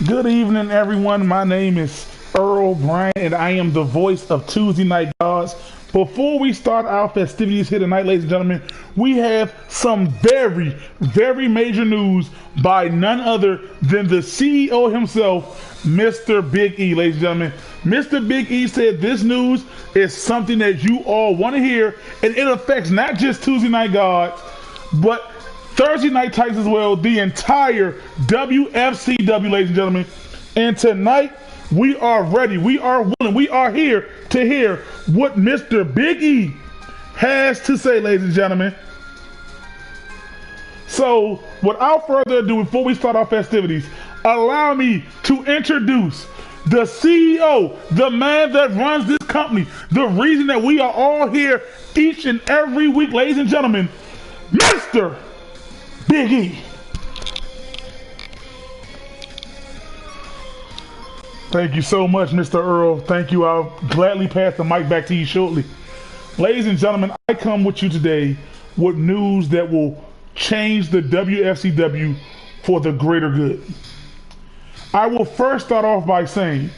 Good evening, everyone. My name is Earl Bryant, and I am the voice of Tuesday Night Gods. Before we start our festivities here tonight, ladies and gentlemen, we have some very, very major news by none other than the CEO himself, Mr. Big E, ladies and gentlemen. Mr. Big E said this news is something that you all want to hear, and it affects not just Tuesday Night Gods, but Thursday Night Titans as well, the entire Wfcw, ladies and gentlemen. And tonight, we are ready, we are willing, we are here to hear what Mr. Big E has to say, ladies and gentlemen. So, without further ado, before we start our festivities, allow me to introduce the CEO, the man that runs this company, the reason that we are all here each and every week, ladies and gentlemen, Mr. Big E. Thank you so much, Mr. Earl. Thank you. I'll gladly pass the mic back to you shortly. Ladies and gentlemen, I come with you today with news that will change the WFCW for the greater good. I will first start off by saying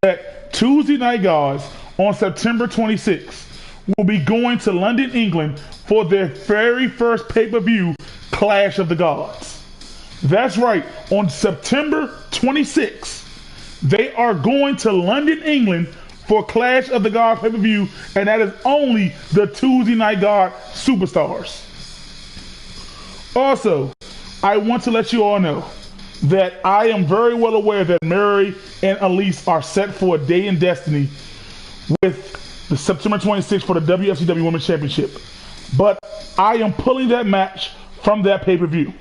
that Tuesday Night Gods on September 26th will be going to London, England for their very first pay-per-view, Clash of the Gods. That's right, on September 26th, they are going to London, England for Clash of the Gods pay-per-view, and that is only the Tuesday Night God superstars. Also, I want to let you all know that I am very well aware that Mary and Elise are set for a day in destiny with the September 26th for the WFCW Women's Championship. But I am pulling that match from that pay-per-view.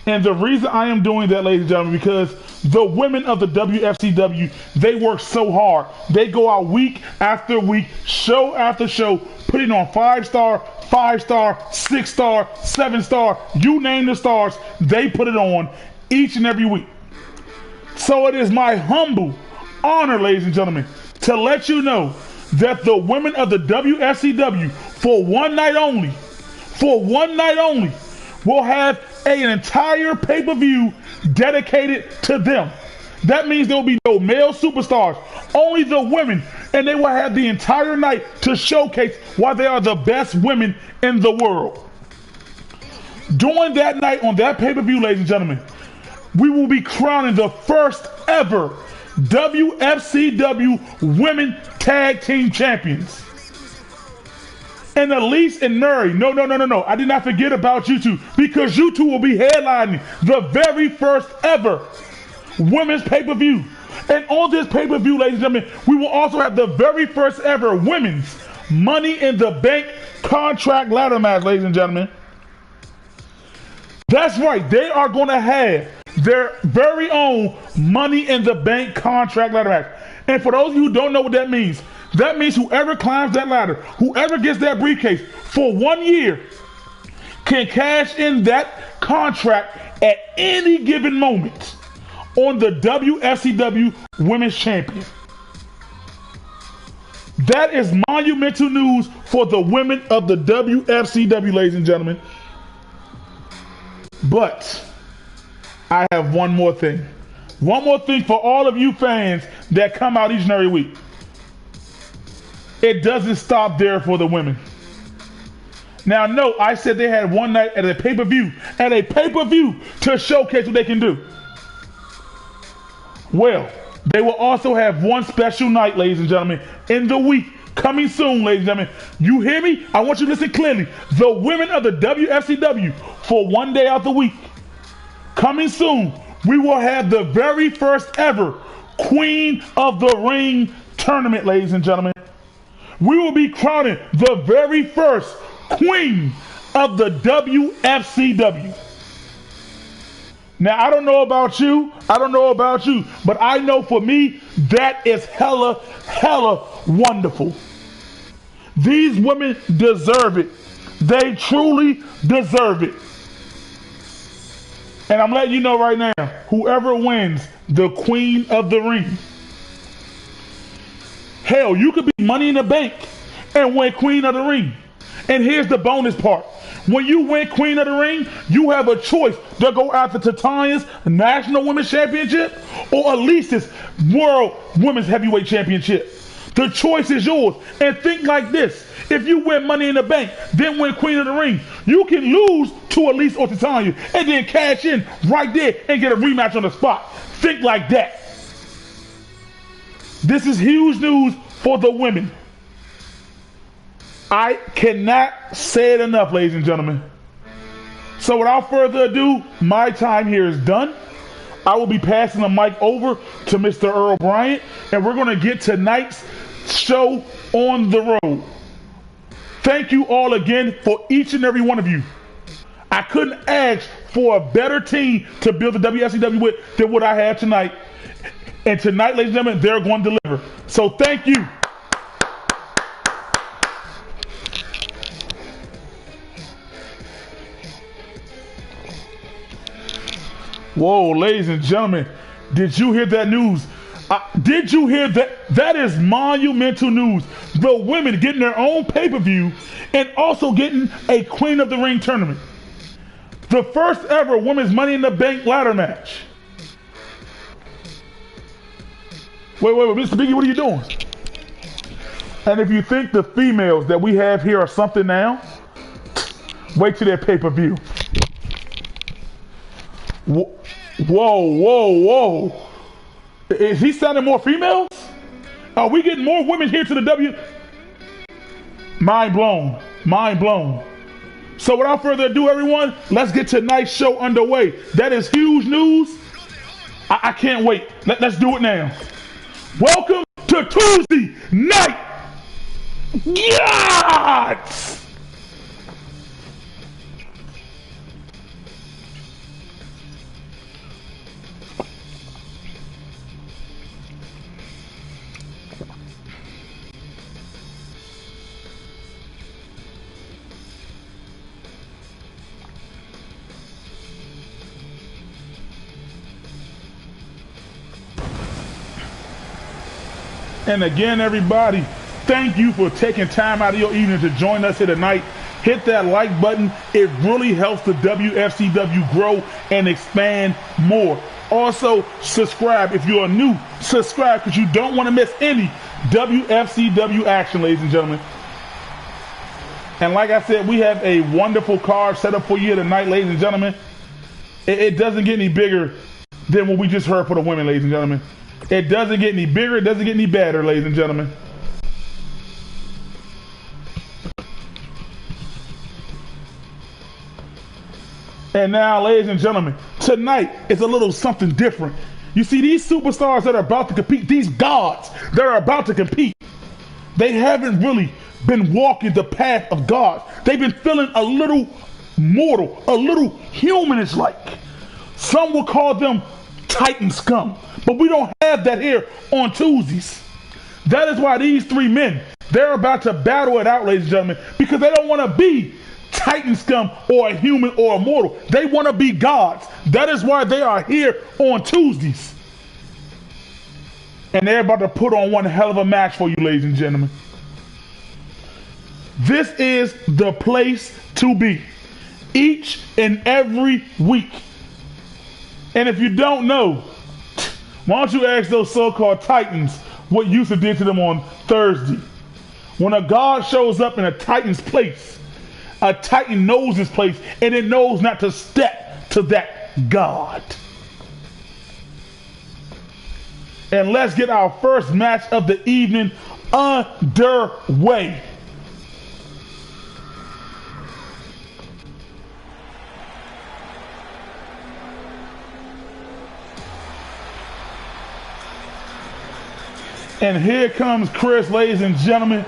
And the reason I am doing that, ladies and gentlemen, because the women of the WFCW, they work so hard. They go out week after week, show after show, putting on 5-star, 5-star, 6-star, 7-star, you name the stars, they put it on each and every week. So it is my humble honor, ladies and gentlemen, to let you know that the women of the WFCW, for one night only, will have an entire pay-per-view dedicated to them. That means there will be no male superstars, only the women, and they will have the entire night to showcase why they are the best women in the world. During that night on that pay-per-view, ladies and gentlemen, we will be crowning the first ever WFCW Women Tag Team Champions. And Elise and Murray, no. I did not forget about you two, because you two will be headlining the very first ever women's pay-per-view. And on this pay-per-view, ladies and gentlemen, we will also have the very first ever women's Money in the Bank contract ladder match, ladies and gentlemen. That's right, they are going to have their very own Money in the Bank contract ladder match. And for those of you who don't know what that means whoever climbs that ladder, whoever gets that briefcase for 1 year, can cash in that contract at any given moment on the WFCW Women's Champion. That is monumental news for the women of the WFCW, ladies and gentlemen. But I have one more thing. One more thing for all of you fans that come out each and every week. It doesn't stop there for the women. Now, no, I said they had one night at a pay-per-view, to showcase what they can do. Well, they will also have one special night, ladies and gentlemen, in the week, coming soon, ladies and gentlemen. You hear me? I want you to listen clearly. The women of the WFCW, for one day out the week, coming soon, we will have the very first ever Queen of the Ring tournament, ladies and gentlemen. We will be crowning the very first Queen of the WFCW. Now, I don't know about you, but I know for me, that is hella wonderful. These women deserve it. They truly deserve it. And I'm letting you know right now, whoever wins the Queen of the Ring, hell, you could be Money in the Bank and win Queen of the Ring. And here's the bonus part. When you win Queen of the Ring, you have a choice to go after Titania's National Women's Championship or Elise's World Women's Heavyweight Championship. The choice is yours. And think like this. If you win Money in the Bank, then win Queen of the Ring, you can lose to Elise or Titania and then cash in right there and get a rematch on the spot. Think like that. This is huge news for the women. I cannot say it enough, ladies and gentlemen. So without further ado, my time here is done. I will be passing the mic over to Mr. Earl Bryant, and we're going to get tonight's show on the road. Thank you all again for each and every one of you. I couldn't ask for a better team to build the WFCW with than what I have tonight. And tonight, ladies and gentlemen, they're going to deliver. So thank you. Whoa, ladies and gentlemen, did you hear that news? Did you hear that? That is monumental news. The women getting their own pay-per-view and also getting a Queen of the Ring tournament. The first ever women's Money in the Bank ladder match. Wait, Mr. Biggie, what are you doing? And if you think the females that we have here are something now, wait till their pay-per-view. Whoa. Is he sounding more females? Are we getting more women here to the W? Mind blown. So without further ado, everyone, let's get tonight's show underway. That is huge news. I can't wait. Let's do it now. Welcome to Tuesday Night Yachts! And again, everybody, thank you for taking time out of your evening to join us here tonight. Hit that like button. It really helps the WFCW grow and expand more. Also, subscribe. If you are new, subscribe because you don't want to miss any WFCW action, ladies and gentlemen. And like I said, we have a wonderful card set up for you tonight, ladies and gentlemen. It doesn't get any bigger than what we just heard for the women, ladies and gentlemen. It doesn't get any bigger. It doesn't get any better, ladies and gentlemen. And now, ladies and gentlemen, tonight is a little something different. You see, these superstars that are about to compete, these gods that are about to compete, they haven't really been walking the path of God. They've been feeling a little mortal, a little humanish-like. Some will call them Titan scum. But we don't have that here on Tuesdays. That is why these three men, they're about to battle it out, ladies and gentlemen, because they don't want to be Titan scum or a human or a mortal. They want to be gods. That is why they are here on Tuesdays. And they're about to put on one hell of a match for you, ladies and gentlemen. This is the place to be each and every week. And if you don't know, why don't you ask those so-called Titans what Yusuf did to them on Thursday? When a god shows up in a Titan's place, a Titan knows his place, and it knows not to step to that god. And let's get our first match of the evening underway. And here comes Chris, ladies and gentlemen.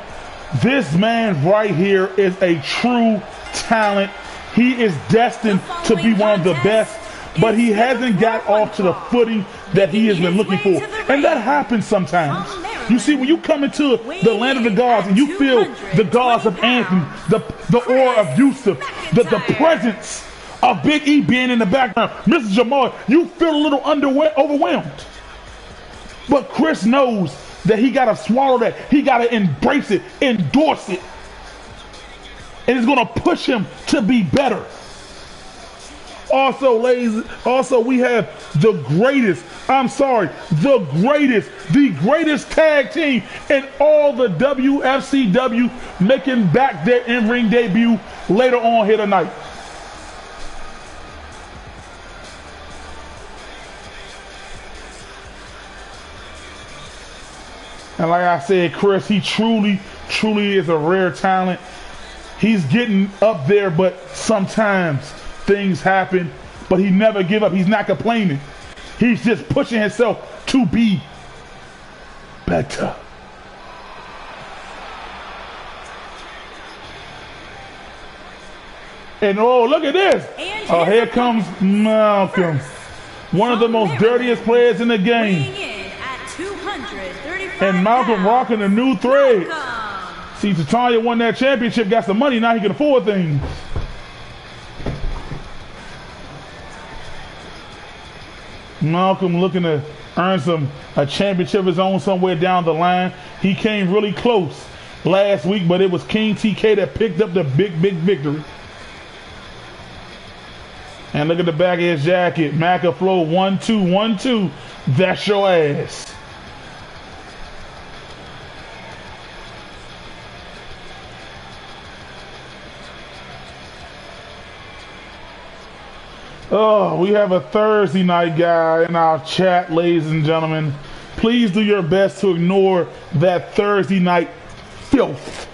This man right here is a true talent. He is destined to be one of the best, but he hasn't got off to the footing that he has been looking for. And that happens sometimes. You see, when you come into the land of the gods and you feel the gods of Anthony, the aura of Yusuf, the presence of Big E being in the background, Mr. Jamal, you feel a little overwhelmed. But Chris knows that he got to swallow that. He got to embrace it, endorse it. and it's going to push him to be better. Also, ladies, we have the greatest tag team in all the WFCW making back their in-ring debut later on here tonight. And like I said, Chris, he truly is a rare talent. He's getting up there, but sometimes things happen, but he never give up. He's not complaining. He's just pushing himself to be better. And oh, look at this. Oh, here comes Malcolm. One of the most dirtiest players in the game. And Malcolm rocking a new thread. See, Titania won that championship, got some money, now he can afford things. Malcolm looking to earn a championship of his own somewhere down the line. He came really close last week, but it was King TK that picked up the big victory. And look at the back of his jacket. Macaflow 1-2, 1-2. That's your ass. Oh, we have a Thursday night guy in our chat, ladies and gentlemen. Please do your best to ignore that Thursday night filth.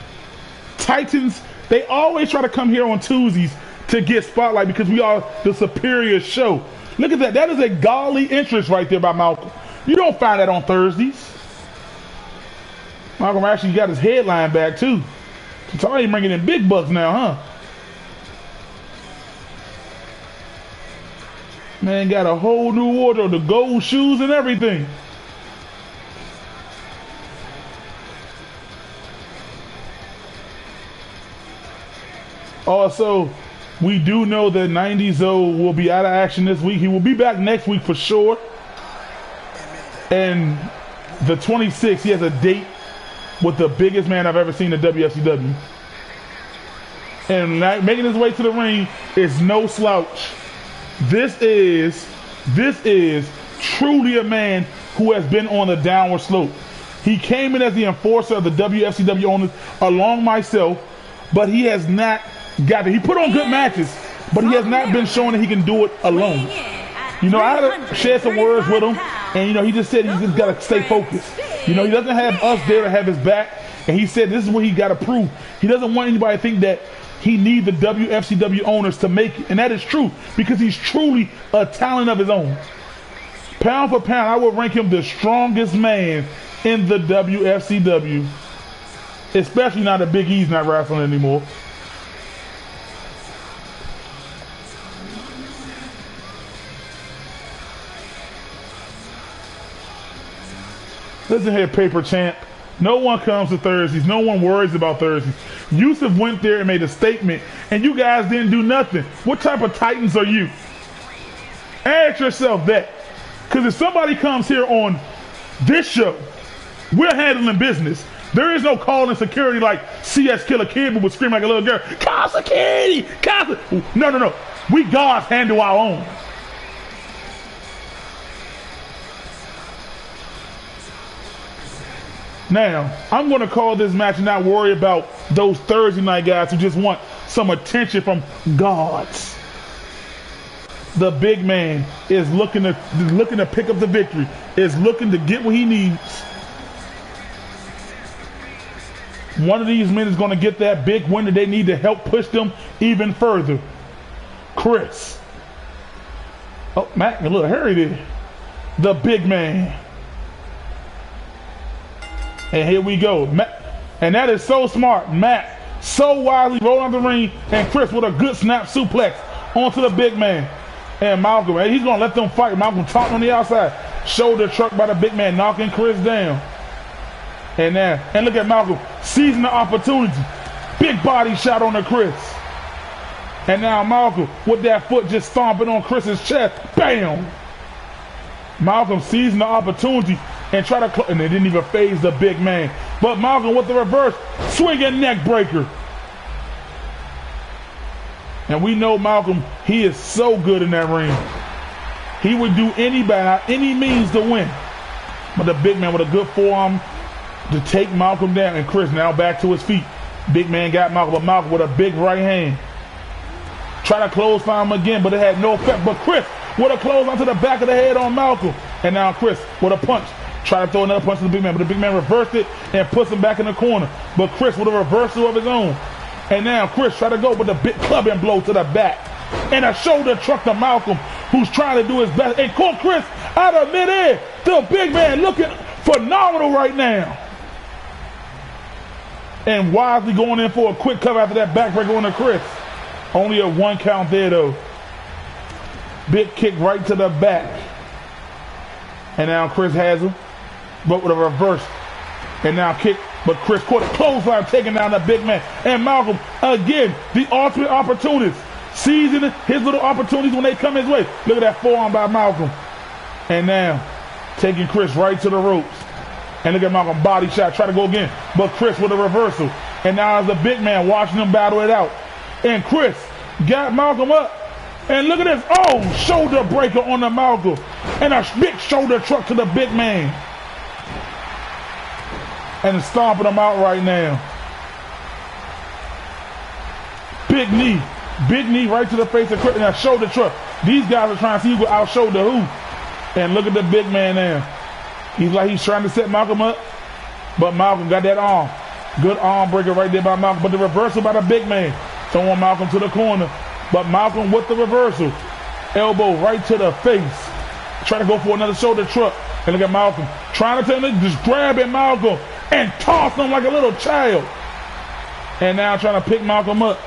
Titans, they always try to come here on Tuesdays to get spotlight because we are the superior show. Look at that. That is a godly interest right there by Malcolm. You don't find that on Thursdays. Malcolm actually got his headline back too. It's already bringing in big bucks now, huh? Man got a whole new wardrobe, the gold shoes and everything. Also, we do know that 90Zo will be out of action this week. He will be back next week for sure. And the 26th, he has a date with the biggest man I've ever seen in WFCW. And making his way to the ring is no slouch. This is truly a man who has been on the downward slope. He came in as the enforcer of the WFCW owners along myself, but he has not got it. He put on good matches, but he has not been showing that he can do it alone. You know, I had to share some words with him, and you know, he just said he's just got to stay focused. You know, he doesn't have us there to have his back, and he said this is what he got to prove. He doesn't want anybody to think that he needs the WFCW owners to make it. And that is true because he's truly a talent of his own. Pound for pound, I would rank him the strongest man in the WFCW. Especially now that Big E's not wrestling anymore. Listen here, Paper Champ. No one comes to Thursdays. No one worries about Thursdays. Yusuf went there and made a statement, and you guys didn't do nothing. What type of Titans are you? Ask yourself that. Because if somebody comes here on this show, we're handling business. There is no calling security like CS Killer Kid who would scream like a little girl, call security! No. We gods handle our own. Now, I'm going to call this match and not worry about those Thursday night guys who just want some attention from gods. The big man is looking to pick up the victory, is looking to get what he needs. One of these men is going to get that big win that they need to help push them even further. Chris. Oh, Matt, a little hurry there. The big man. And here we go. And that is so smart. Matt so wisely rolling on the ring. And Chris with a good snap suplex onto the big man. And Malcolm, he's going to let them fight. Malcolm taunting on the outside. Shoulder truck by the big man, knocking Chris down. And look at Malcolm seizing the opportunity. Big body shot on the Chris. And now Malcolm with that foot just stomping on Chris's chest. Bam! Malcolm seizing the opportunity and try to and it didn't even phase the big man. But Malcolm with the reverse swinging neck breaker. And we know Malcolm, he is so good in that ring. He would do by any means to win. But the big man with a good forearm to take Malcolm down. And Chris now back to his feet. Big man got Malcolm, but Malcolm with a big right hand. Try to clothesline him again, but it had no effect. But Chris with a clothesline to the back of the head on Malcolm. And now Chris with a punch. Try to throw another punch to the big man, but the big man reversed it and puts him back in the corner. But Chris with a reversal of his own. And now Chris try to go with a big clubbing blow to the back. And a shoulder truck to Malcolm, who's trying to do his best. And caught Chris out of midair. The big man looking phenomenal right now. And wisely going in for a quick cover after that backbreaker on to Chris. Only a 1 count there though. Big kick right to the back. And now Chris has him, but with a reverse. And now kick, but Chris caught a clothesline taking down the big man. And Malcolm, again, the ultimate opportunist. Seizing his little opportunities when they come his way. Look at that forearm by Malcolm. And now, taking Chris right to the ropes. And look at Malcolm, body shot, try to go again. But Chris with a reversal. And now as the big man watching him battle it out. And Chris got Malcolm up. And look at this, oh, shoulder breaker on the Malcolm. And a big shoulder truck to the big man. And stomping him out right now. Big knee right to the face of Chris. And a shoulder truck. These guys are trying to see who will out-shoulder who. And look at the big man now. He's like he's trying to set Malcolm up. But Malcolm got that arm. Good arm breaker right there by Malcolm. But the reversal by the big man. Throwing Malcolm to the corner. But Malcolm with the reversal. Elbow right to the face. Trying to go for another shoulder truck. And look at Malcolm. Trying to tell him, just grabbing Malcolm and tossing him like a little child. And now trying to pick Malcolm up.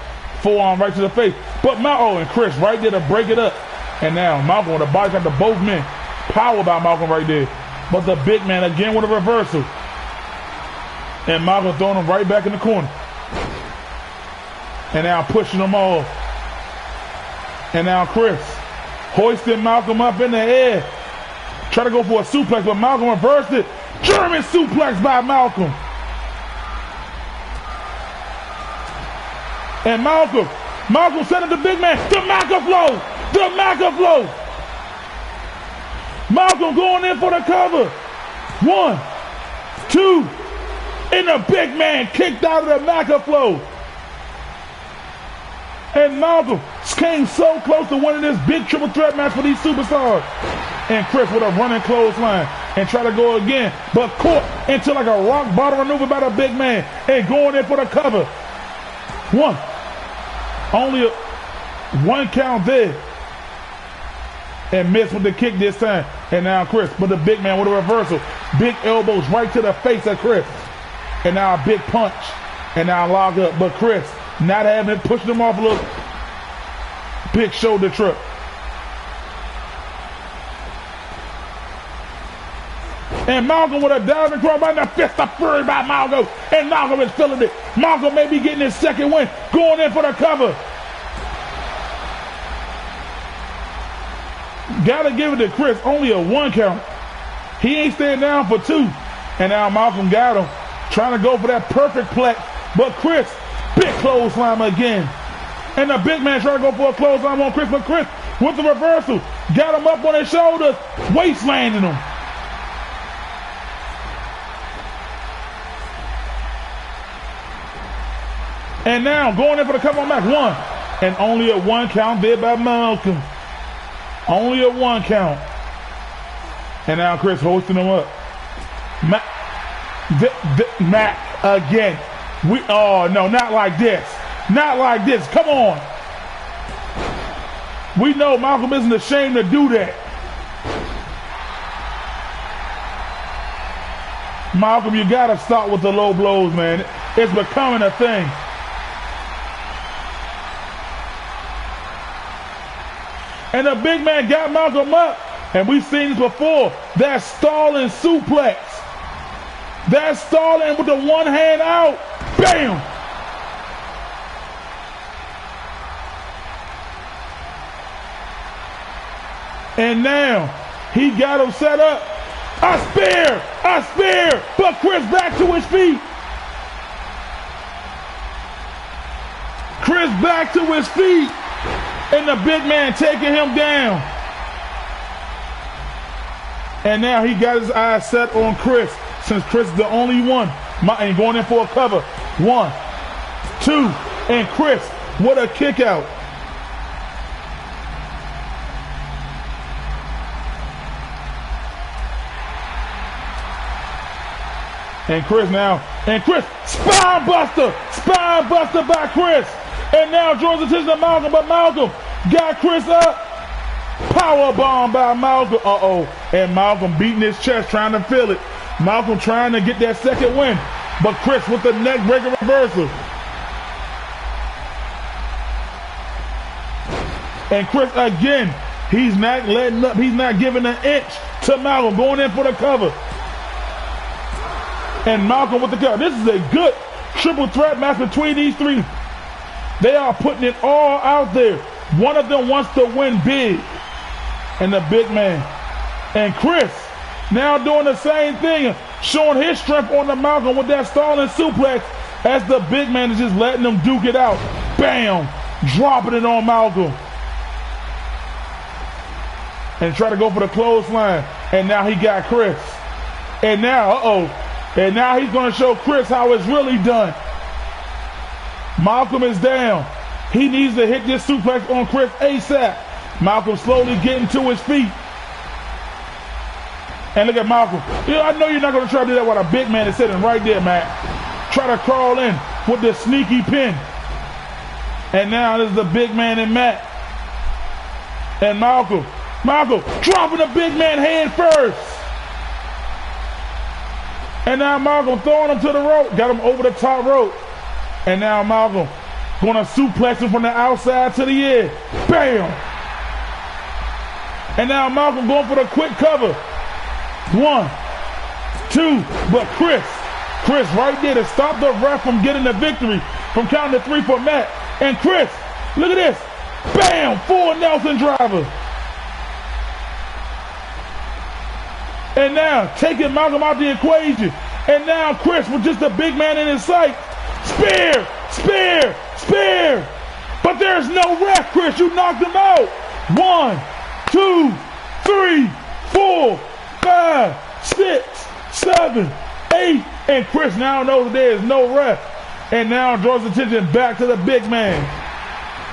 Forearm right to the face. But and Chris right there to break it up. And now Malcolm with a body shot to both men. Power by Malcolm right there. But the big man again with a reversal. And Malcolm throwing him right back in the corner. And now pushing him off. And now Chris hoisting Malcolm up in the air. Try to go for a suplex, but Malcolm reversed it. German suplex by Malcolm. And Malcolm sent the big man. The Macaflow. Malcolm going in for the cover. 1, 2. And the big man kicked out of the Macaflow. And Malcolm came so close to winning this big triple threat match for these superstars. And Chris with a running clothesline and try to go again, but caught into like a rock bottom maneuver by the big man and going in for the cover. 1. Only a 1 count there. And missed with the kick this time. And now Chris, but the big man with a reversal. Big elbows right to the face of Chris. And now a big punch. And now log up. But Chris, not having it, pushing him off a little. Big shoulder truck. And Malcolm with a diving cross by the fist of fury by Malcolm. And Malcolm is feeling it. Malcolm may be getting his second win. Going in for the cover. Gotta give it to Chris. Only a 1 count. He ain't staying down for 2. And now Malcolm got him. Trying to go for that perfect plex. But Chris, big clothesline again. And the big man trying to go for a clothesline on Chris. But Chris with the reversal. Got him up on his shoulders. Wastelanding him. And now going in for the cover on match 1. And only a 1 count there by Malcolm. Only a 1 count. And now Chris hoisting him up. Mac again. Oh no, not like this. Not like this. Come on. We know Malcolm isn't ashamed to do that. Malcolm, you gotta stop with the low blows, man. It's becoming a thing. And the big man got Malcolm up. And we've seen this before. That stalling suplex. That stalling with the one hand out. Bam! And now he got him set up. A spear, but Chris back to his feet. Chris back to his feet. And the big man taking him down. And now he got his eyes set on Chris, since Chris is the only one. And going in for a cover. 1, 2, and Chris, what a kick out. And Chris, spine buster by Chris. And now draws attention to Malcolm, but Malcolm got Chris up. Power bomb by Malcolm. And Malcolm beating his chest, trying to feel it. Malcolm trying to get that second win, but Chris with the neck breaker reversal. And Chris again, he's not letting up. He's not giving an inch to Malcolm, going in for the cover. And Malcolm with the cover. This is a good triple threat match between these three. They are putting it all out there. One of them wants to win big. And the big man. And Chris now doing the same thing, showing his strength on the Malcolm with that stalling suplex, as the big man is just letting them duke it out. Bam! Dropping it on Malcolm. And try to go for the clothesline. And now he got Chris. And now, and now he's going to show Chris how it's really done. Malcolm is down. He needs to hit this suplex on Chris ASAP. Malcolm slowly getting to his feet. And look at Malcolm. I know you're not going to try to do that while a big man is sitting right there, Matt. Try to crawl in with the sneaky pin. And now this is the big man and Matt. And Malcolm dropping the big man hand first. And now Malcolm throwing him to the rope. Got him over the top rope. And now Malcolm going to suplex him from the outside to the edge. Bam! And now Malcolm going for the quick cover. 1, 2, but Chris right there to stop the ref from getting the victory, from counting to 3 for Matt. And Chris, look at this. Bam! Full Nelson driver. And now taking Malcolm out the equation. And now Chris with just a big man in his sight. Spear! But there's no ref, Chris. You knocked him out. 1, 2, 3, 4, 5, 6, 7, 8. And Chris now knows that there is no ref. And now draws attention back to the big man.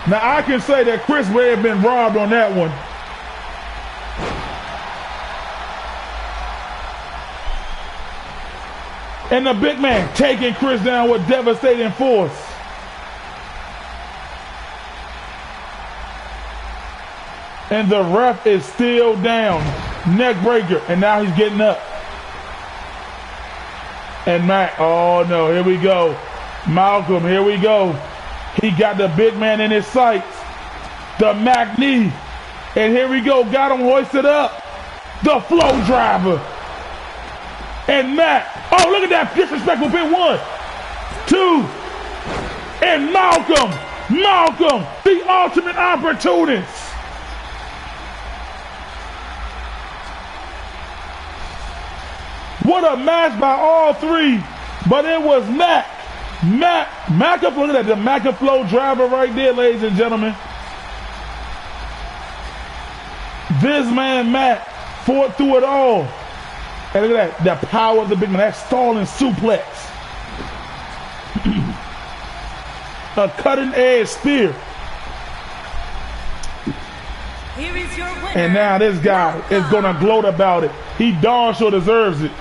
Now I can say that Chris may have been robbed on that one. And the big man taking Chris down with devastating force. And the ref is still down. Neck breaker. And now he's getting up. And Matt, oh no, here we go. Malcolm, here we go. He got the big man in his sights. The Mac knee. And here we go. Got him hoisted up. The flow driver. And Matt, oh, look at that disrespectful pin. 1, 2, and Malcolm, the ultimate opportunist. What a match by all three, but it was Macaflow, look at that, the Macaflow driver right there, ladies and gentlemen. This man, Matt, fought through it all. And look at that, the power of the big man, that stalling suplex. A cutting edge spear. Here is your winner. And now this guy is going to gloat about it. He darn sure deserves it.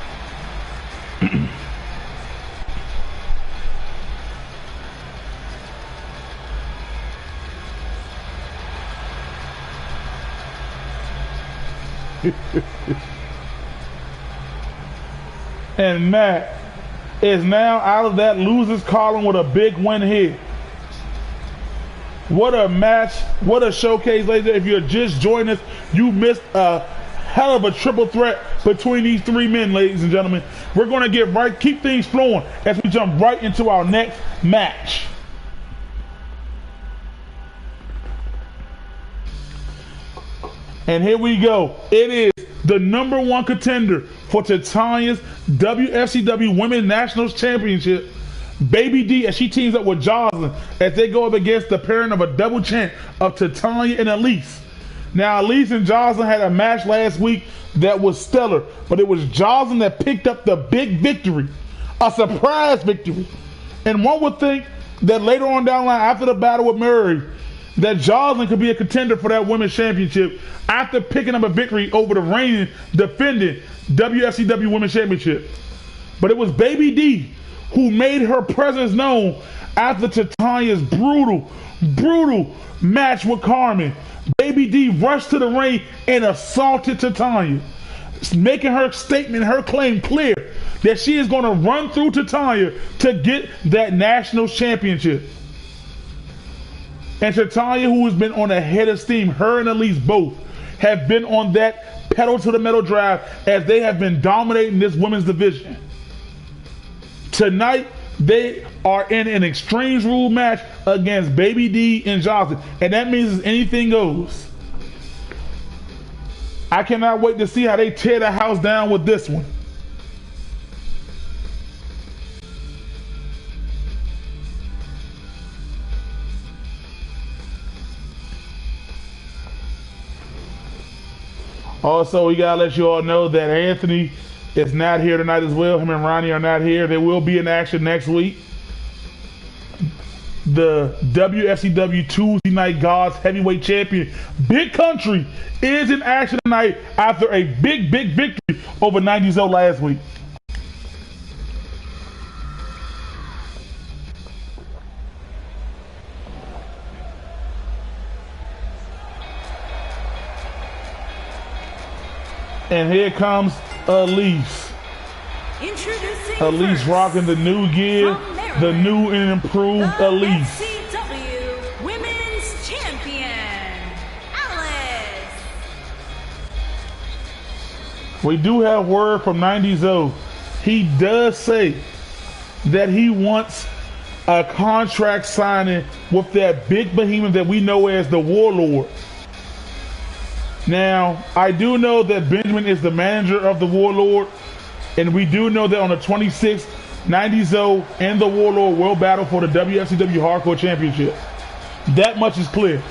And Matt is now out of that losers column with a big win here. What a match. What a showcase, ladies. If you're just joining us, you missed a hell of a triple threat between these three men, ladies and gentlemen. We're going to keep things flowing as we jump right into our next match. And here we go. It is the #1 contender for Titania's WFCW Women's Nationals Championship, Baby D, as she teams up with Jocelyn, as they go up against the pairing of a double champ of Titania and Elise. Now, Elise and Jocelyn had a match last week that was stellar, but it was Jocelyn that picked up the big victory, a surprise victory. And one would think that later on down the line, after the battle with Murray, that Jocelyn could be a contender for that women's championship after picking up a victory over the reigning, defending WFCW Women's Championship. But it was Baby D who made her presence known after Titania's brutal match with Carmen. Baby D rushed to the ring and assaulted Titania, making her statement, her claim clear that she is going to run through Titania to get that national championship. And Titania, who has been on a head of steam, her and Elise both have been on that pedal to the metal drive as they have been dominating this women's division. Tonight, they are in an Extremes Rule match against Baby D and Johnson, and that means anything goes. I cannot wait to see how they tear the house down with this one. Also, we gotta let you all know that Anthony is not here tonight as well. Him and Ronnie are not here. They will be in action next week. The WFCW Tuesday Night Gods Heavyweight Champion, Big Country, is in action tonight after a big victory over 90s last week. And here comes Elise. Introducing Elise rocking the new gear, the new and improved the Elise. Wfcw Women's Champion, Alice. We do have word from 90s. He does say that he wants a contract signing with that big behemoth that we know as the Warlord. Now, I do know that Benjamin is the manager of the Warlord, and we do know that on the 26th, 90s and the Warlord will battle for the WFCW Hardcore Championship. That much is clear.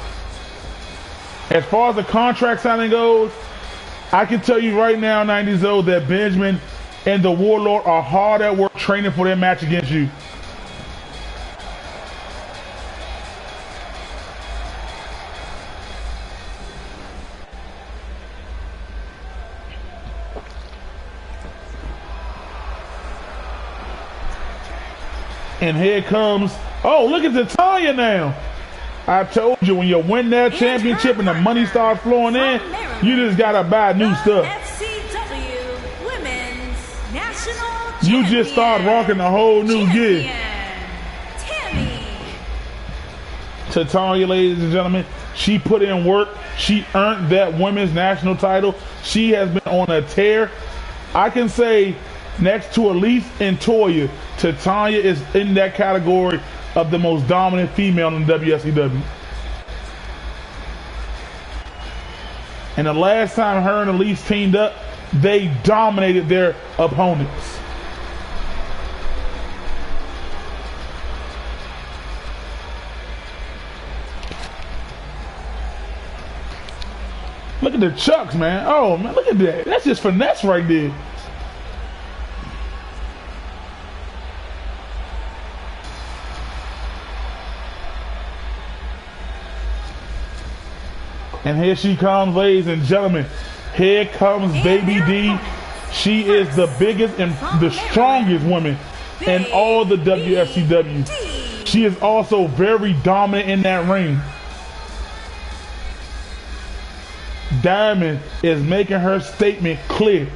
As far as the contract signing goes, I can tell you right now, 90s that Benjamin and the Warlord are hard at work training for their match against you. And here comes, oh, look at Titania now. I told you, when you win that championship and the money starts flowing in, you just got to buy new stuff. Wfcw Women's National You just start rocking a whole new gear. Tammy. Titania, ladies and gentlemen, she put in work. She earned that women's national title. She has been on a tear. I can say, next to Elise and Toya, Titania is in that category of the most dominant female in WSCW. And the last time her and Elise teamed up, they dominated their opponents. Look at the chucks, man. Oh, man, look at that. That's just finesse right there. And here she comes, ladies and gentlemen. Here comes Baby D. She is the biggest and the strongest woman in all the WFCW. She is also very dominant in that ring. Diamond is making her statement clear.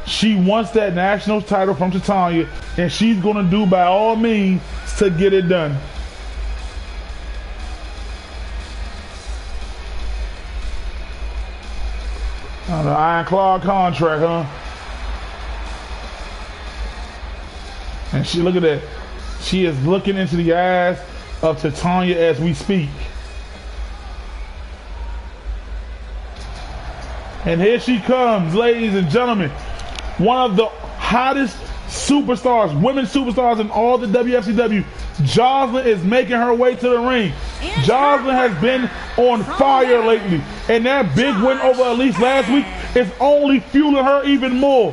She wants that national title from Titania, and she's going to do by all means to get it done. The Iron Claw contract, huh? And she, look at that. She is looking into the eyes of Titania as we speak. And here she comes, ladies and gentlemen. One of the hottest superstars, women superstars in all the WFCW. Jocelyn is making her way to the ring. Jocelyn has been on fire lately, and that big win over Elise last week is only fueling her even more.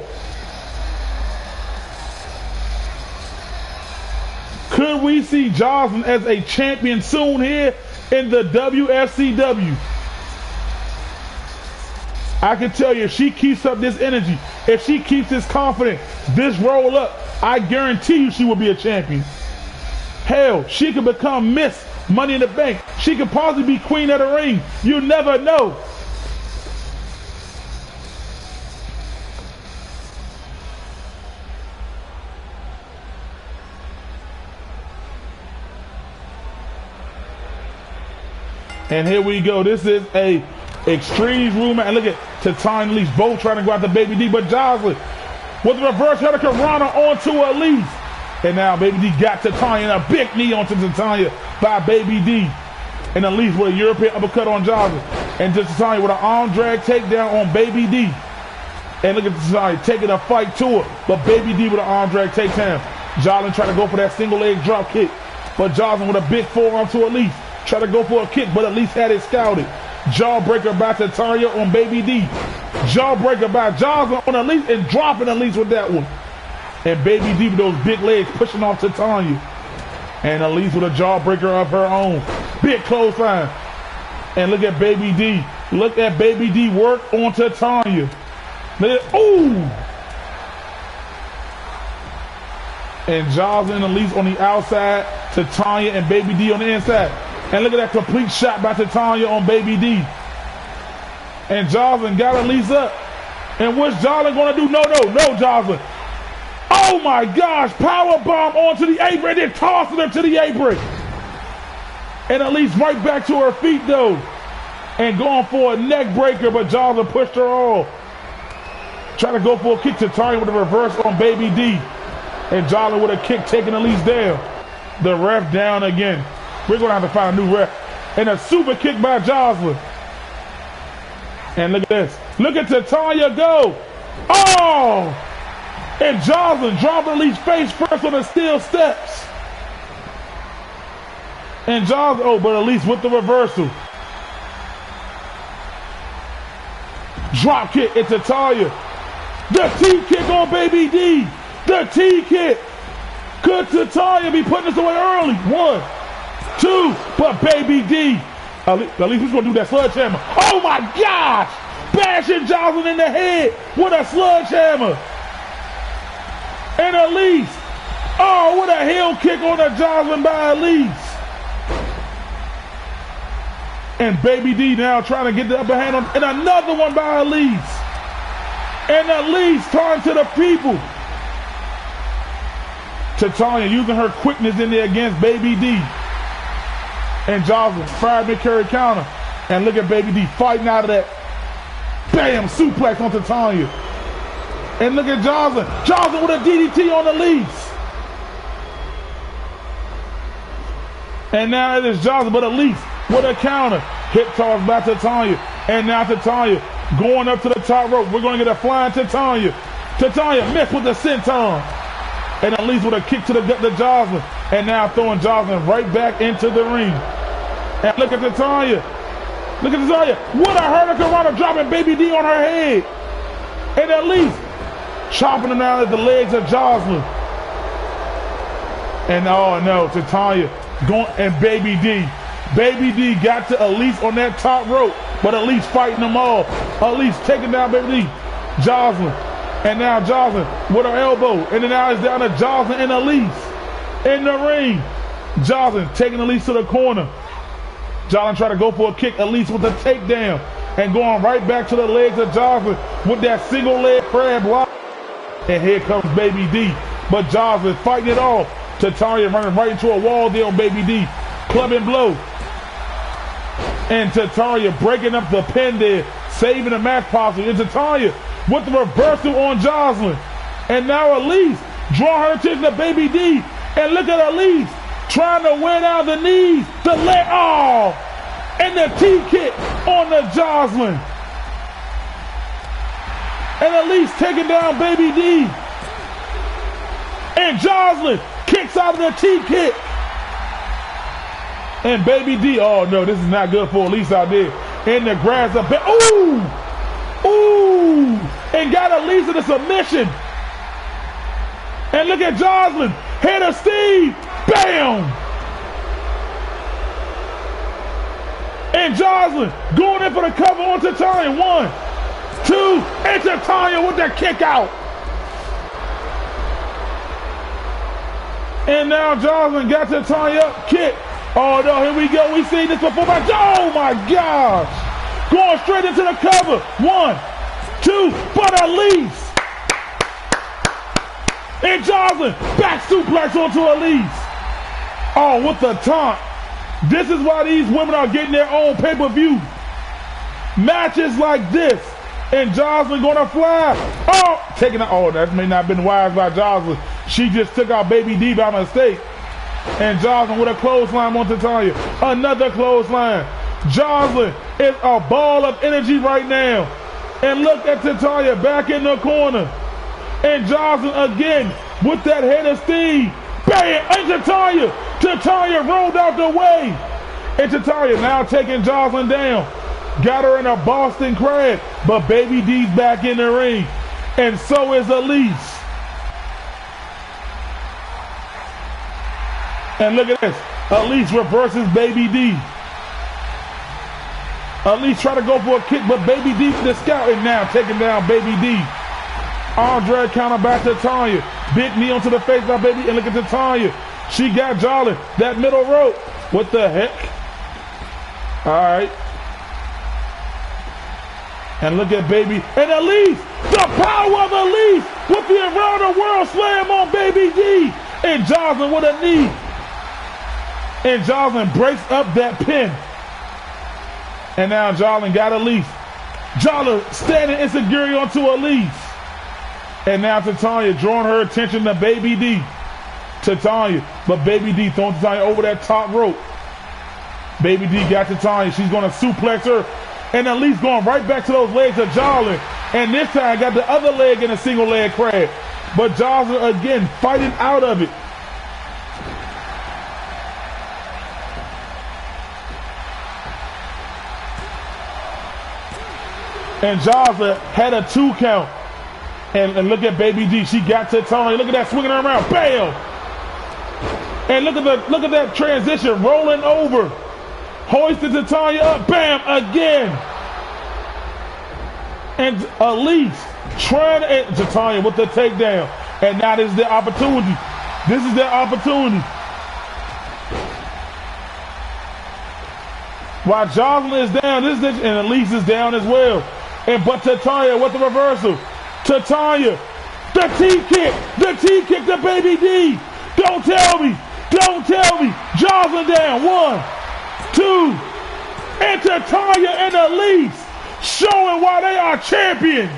Could we see Jocelyn as a champion soon here in the WFCW? I can tell you, if she keeps up this energy, if she keeps this confidence, this roll up, I guarantee you she will be a champion. Hell, she could become Miss Money in the Bank. She could possibly be Queen of the Ring. You never know. And here we go. This is a Extreme Rumor. And look at Titania Elise both trying to go after Baby D. But Jocelyn with the reverse Hurricane onto Elise. And now Baby D got Titania and a big knee onto Titania by Baby D. And Elise with a European uppercut on Jocelyn. And just Titania with an arm drag takedown on Baby D. And look at Titania taking a fight to her. But Baby D with an arm drag takedown. Jocelyn trying to go for that single leg drop kick. But Jocelyn with a big forearm to Elise. Try to go for a kick, but Elise had it scouted. Jawbreaker by Titania on Baby D. Jawbreaker by Jocelyn on Elise and dropping Elise with that one. And Baby D with those big legs pushing off Titania. And Elise with a jawbreaker of her own. Big clothesline. And look at Baby D. Look at Baby D work on Titania. Ooh! And Jocelyn and Elise on the outside. Titania and Baby D on the inside. And look at that complete shot by Titania on Baby D. And Jocelyn got Elise up. And what's Jocelyn going to do? No, Jocelyn. Oh my gosh, power bomb onto the apron, then tossing her to the apron. And Elise right back to her feet though. And going for a neck breaker, but Jocelyn pushed her off. Trying to go for a kick to Titania with a reverse on Baby D. And Jocelyn with a kick taking Elise down. The ref down again. We're going to have to find a new ref. And a super kick by Jocelyn. And look at this. Look at Titania go. Oh! And Jocelyn dropping Elise's face first on the steel steps. And Jocelyn, oh, but Elise with the reversal. Drop kick at Titania. The T-kick on Baby D. The T-kick. Could Titania be putting this away early? 1, 2, but Baby D. Elise was going to do that sledgehammer. Oh my gosh! Bashing Jocelyn in the head with a sledgehammer. And Elise. Oh, what a heel kick on the Jocelyn by Elise. And Baby D now trying to get the upper hand on. And another one by Elise. And Elise turns to the people. Titania using her quickness in there against Baby D. And Jocelyn fired mid-carry counter. And look at Baby D fighting out of that. Bam! Suplex on Titania. And look at Jocelyn. Jocelyn with a DDT on Elise. And now it is Jocelyn, but Elise with a counter. Hip toss by Titania. And now Titania going up to the top rope. We're going to get a flying Titania. Titania missed with the senton. And Elise with a kick to the gut to Jocelyn. And now throwing Jocelyn right back into the ring. And look at Titania. Look at Titania. What a hurricane dropping Baby D on her head. And Elise chopping him down at the legs of Jocelyn. And oh no, Titania going and Baby D. Baby D got to Elise on that top rope. But Elise fighting them all. Elise taking down Baby D. Jocelyn. And now Jocelyn with her elbow. And then now it's down to Jocelyn and Elise in the ring. Jocelyn taking Elise to the corner. Jocelyn trying to go for a kick. Elise with a takedown. And going right back to the legs of Jocelyn with that single leg crab lock. And here comes Baby D. But Jocelyn fighting it off. Titania running right into a wall there on Baby D. Club and blow. And Titania breaking up the pin there. Saving the match possibly. And Titania with the reversal on Jocelyn. And now Elise draw her attention to Baby D. And look at Elise trying to wear down the knees. The leg. Oh! And the T-kick on the Jocelyn. And Elise taking down Baby D. And Jocelyn kicks out of the T-kick. And Baby D, oh no, this is not good for Elise out there. In the grass up there. Ooh! Ooh! And got Elise in the submission. And look at Jocelyn. Head of Steve. Bam! And Jocelyn going in for the cover on Titania. 1, 2, and Titania with that kick out. And now Jocelyn got Titania up, kick. Oh no, here we go. We've seen this before. Oh my gosh. Going straight into the cover. 1, 2, but Elise. And Jocelyn back suplex onto Elise. Oh, with the taunt. This is why these women are getting their own pay-per-view. Matches like this. And Jocelyn gonna fly. Oh, taking out. Oh, that may not have been wise by Jocelyn. She just took out Baby D by mistake. And Jocelyn with a clothesline on Titania. Another clothesline. Jocelyn is a ball of energy right now. And look at Titania back in the corner. And Jocelyn again with that head of steam. Bam! And Titania rolled out the way. And Titania now taking Jocelyn down. Got her in a Boston Crab. But Baby D's back in the ring. And so is Elise. And look at this. Elise reverses Baby D. Elise try to go for a kick, but Baby D the scout is now taking down Baby D. Andre counter back to Tanya. Big knee onto the face by Baby. And look at Tanya. She got Jolly. That middle rope. What the heck? All right. And look at Baby. And Elise. The power of Elise with the around the world slam on Baby D. And Jocelyn with a knee. And Jocelyn breaks up that pin. And now Jocelyn got Elise. Jocelyn standing insecurity onto Elise. And now Titania drawing her attention to Baby D. Titania. But Baby D throwing Titania over that top rope. Baby D got Titania. She's going to suplex her. And Elise going right back to those legs of Jocelyn. And this time got the other leg in a single leg crab. But Jocelyn again fighting out of it. And Jocelyn had a 2 count. And look at Baby D. She got Titania. Look at that swinging her around. Bam! And look at that transition. Rolling over. Hoisted Titania up. Bam! Again. And Elise trying to Titania with the takedown. And now this is their opportunity. This is their opportunity. While Jocelyn is down, and Elise is down as well. But Titania with the reversal. Titania, the T-kick to Baby D. Don't tell me. Jocelyn down. 1, 2, and Titania and Elise showing why they are champions.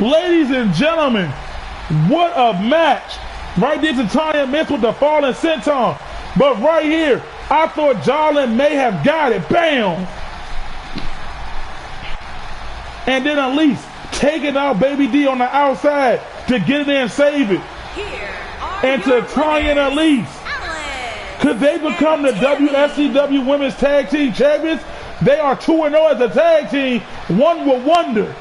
Ladies and gentlemen, what a match. Right there, Titania missed with the falling senton. But right here, I thought Jocelyn may have got it. Bam! And then Elise taking out Baby D on the outside to get it in and save it. And Titania and Elise, could they become the Wfcw Women's Tag Team Champions? They are 2-0 as a tag team. One would wonder.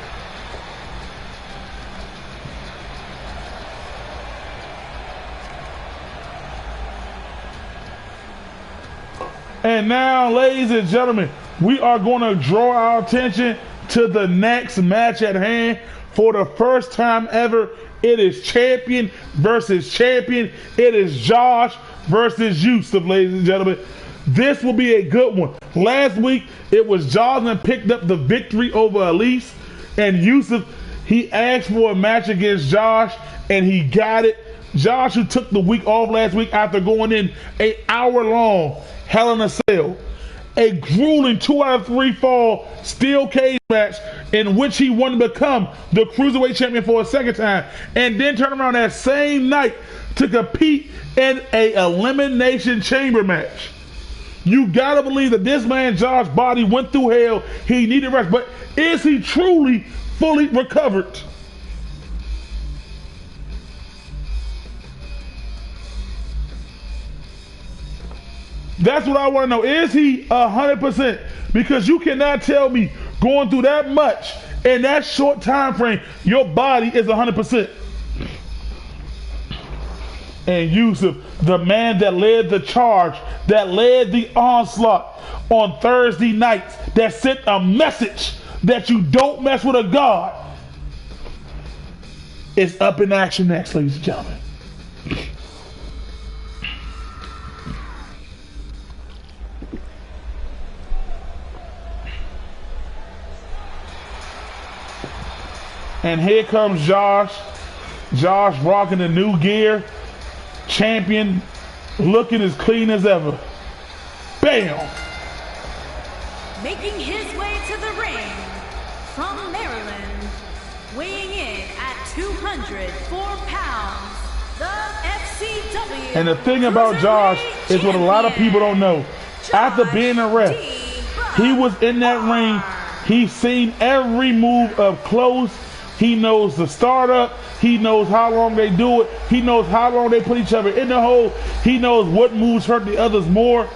And now, ladies and gentlemen, we are going to draw our attention to the next match at hand. For the first time ever, it is champion versus champion. It is Josh versus Yusuf, ladies and gentlemen. This will be a good one. Last week, it was Jocelyn picked up the victory over Elise. And Yusuf, he asked for a match against Josh, and he got it. Josh, who took the week off last week after going in an hour-long Hell in a Cell, a grueling 2 out of 3 fall steel cage match in which he won to become the Cruiserweight champion for a second time, and then turn around that same night to compete in a elimination chamber match. You gotta believe that this man Josh's body went through hell. He needed rest, but is he truly fully recovered? That's what I want to know. Is he 100%? Because you cannot tell me going through that much in that short time frame, your body is 100%. And Yusuf, the man that led the charge, that led the onslaught on Thursday nights, that sent a message that you don't mess with a god, is up in action next, ladies and gentlemen. And here comes Josh. Josh rocking the new gear. Champion looking as clean as ever. Bam! Making his way to the ring from Maryland, weighing in at 204 pounds, the FCW. And the thing about Josh is what a lot of people don't know. After being a ref, he was in that ring. He's seen every move up close. He knows the startup. He knows how long they do it. He knows how long they put each other in the hole. He knows what moves hurt the others more.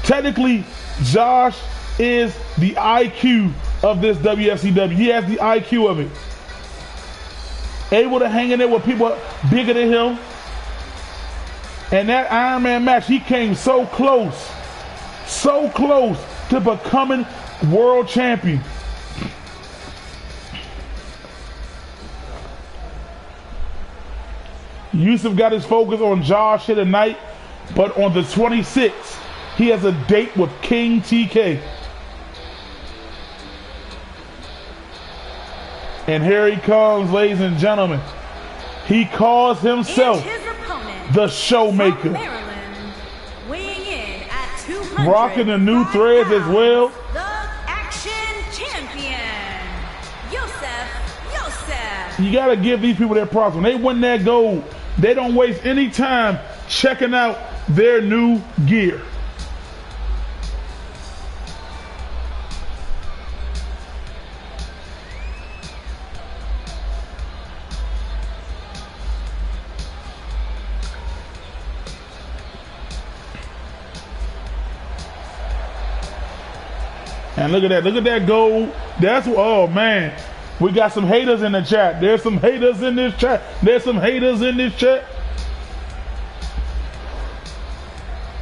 Technically, Josh is the IQ of this WFCW. He has the IQ of it. Able to hang in there with people bigger than him. And that Iron Man match, he came so close to becoming world champion. Yusuf got his focus on Josh here tonight, but on the 26th, he has a date with King TK. And here he comes, ladies and gentlemen. He calls himself the Showmaker. Maryland, weighing in at 200 rocking the new threads as well. The Action Champion, Yosef. You got to give these people their props. When they win that gold, they don't waste any time checking out their new gear. And look at that gold. That's, oh man. We got some haters in the chat. There's some haters in this chat.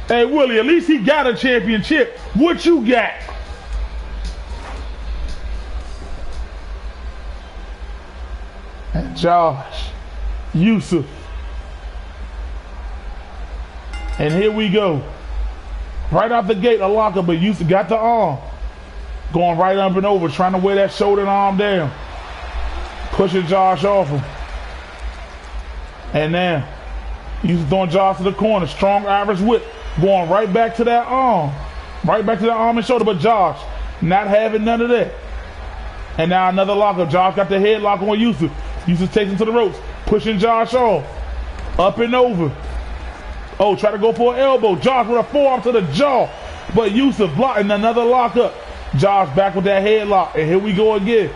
Hey, Willie, at least he got a championship. What you got? And Josh, Yusuf. And here we go. Right out the gate, a lockup, but Yusuf got the arm. Going right up and over, trying to wear that shoulder and arm down. Pushing Josh off him. And now, he's throwing Josh to the corner. Strong Irish whip. Going right back to that arm. Right back to that arm and shoulder. But Josh, not having none of that. And now another lockup. Josh got the headlock on Yusuf. Yusuf takes him to the ropes. Pushing Josh off. Up and over. Oh, try to go for an elbow. Josh with a forearm to the jaw. But Yusuf blocking another lockup. Josh back with that headlock, and here we go again.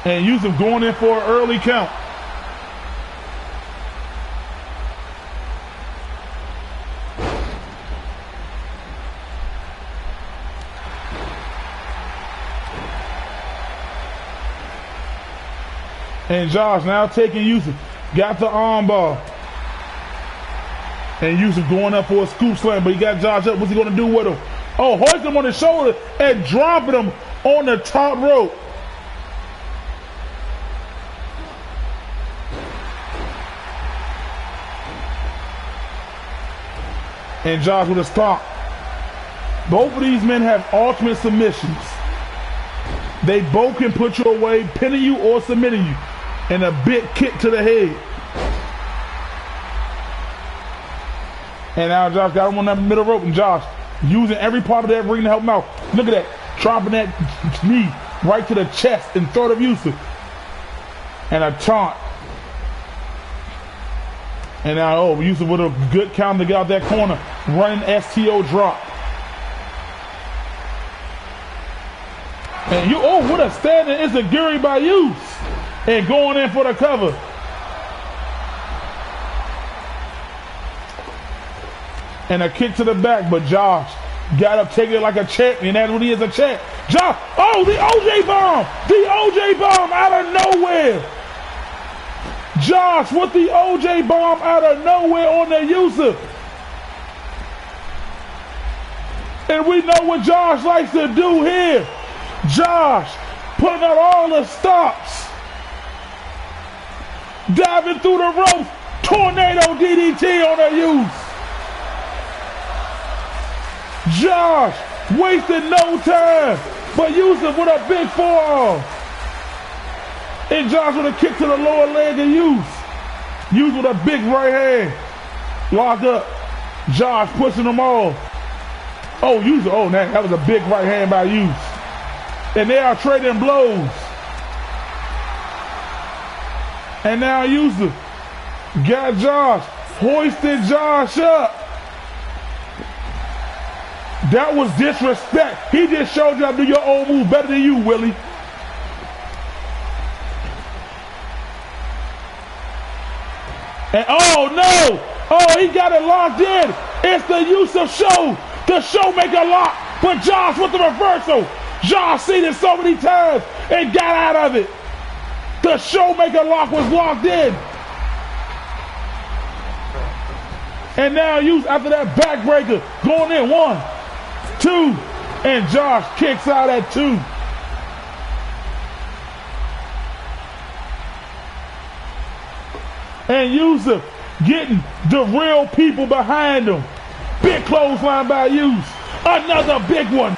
And Yusuf going in for an early count. And Josh now taking Yusuf. Got the arm bar. And Yusuf going up for a scoop slam, but he got Josh up. What's he going to do with him? Oh, hoist him on his shoulder and dropping him on the top rope. And Josh with a stomp. Both of these men have ultimate submissions. They both can put you away, pinning you or submitting you. And a big kick to the head. And now Josh got him on that middle rope, and Josh Using every part of that ring to help him out. Look at that. Dropping that knee right to the chest and throat of Yusuf. And a taunt. And now, Yusuf with a good counter to get out that corner. Running STO drop. And what a standing Izagiri by Yusuf. And going in for the cover. And a kick to the back, but Josh got up, taking it like a champion. That's what he is, a champ. Josh, the OJ bomb! The OJ bomb out of nowhere! Josh with the OJ bomb out of nowhere on the Yusuf. And we know what Josh likes to do here. Josh putting out all the stops. Diving through the ropes. Tornado DDT on the Yusuf. Josh wasted no time, but Yusuf with a big forearm. And Josh with a kick to the lower leg of Yusuf. Yusuf with a big right hand. Locked up. Josh pushing them off. Yusuf, that was a big right hand by Yusuf. And they are trading blows. And now Yusuf got Josh, hoisted Josh up. That was disrespect. He just showed you how to do your own move better than you, Willie. And he got it locked in. It's the Yusuf show. The showmaker lock. But Josh with the reversal. Josh seen it so many times and got out of it. The showmaker lock was locked in. And now Yusuf after that backbreaker going in 1, 2, and Josh kicks out at 2. And Yusuf getting the real people behind him. Big clothesline by Yusuf. Another big one.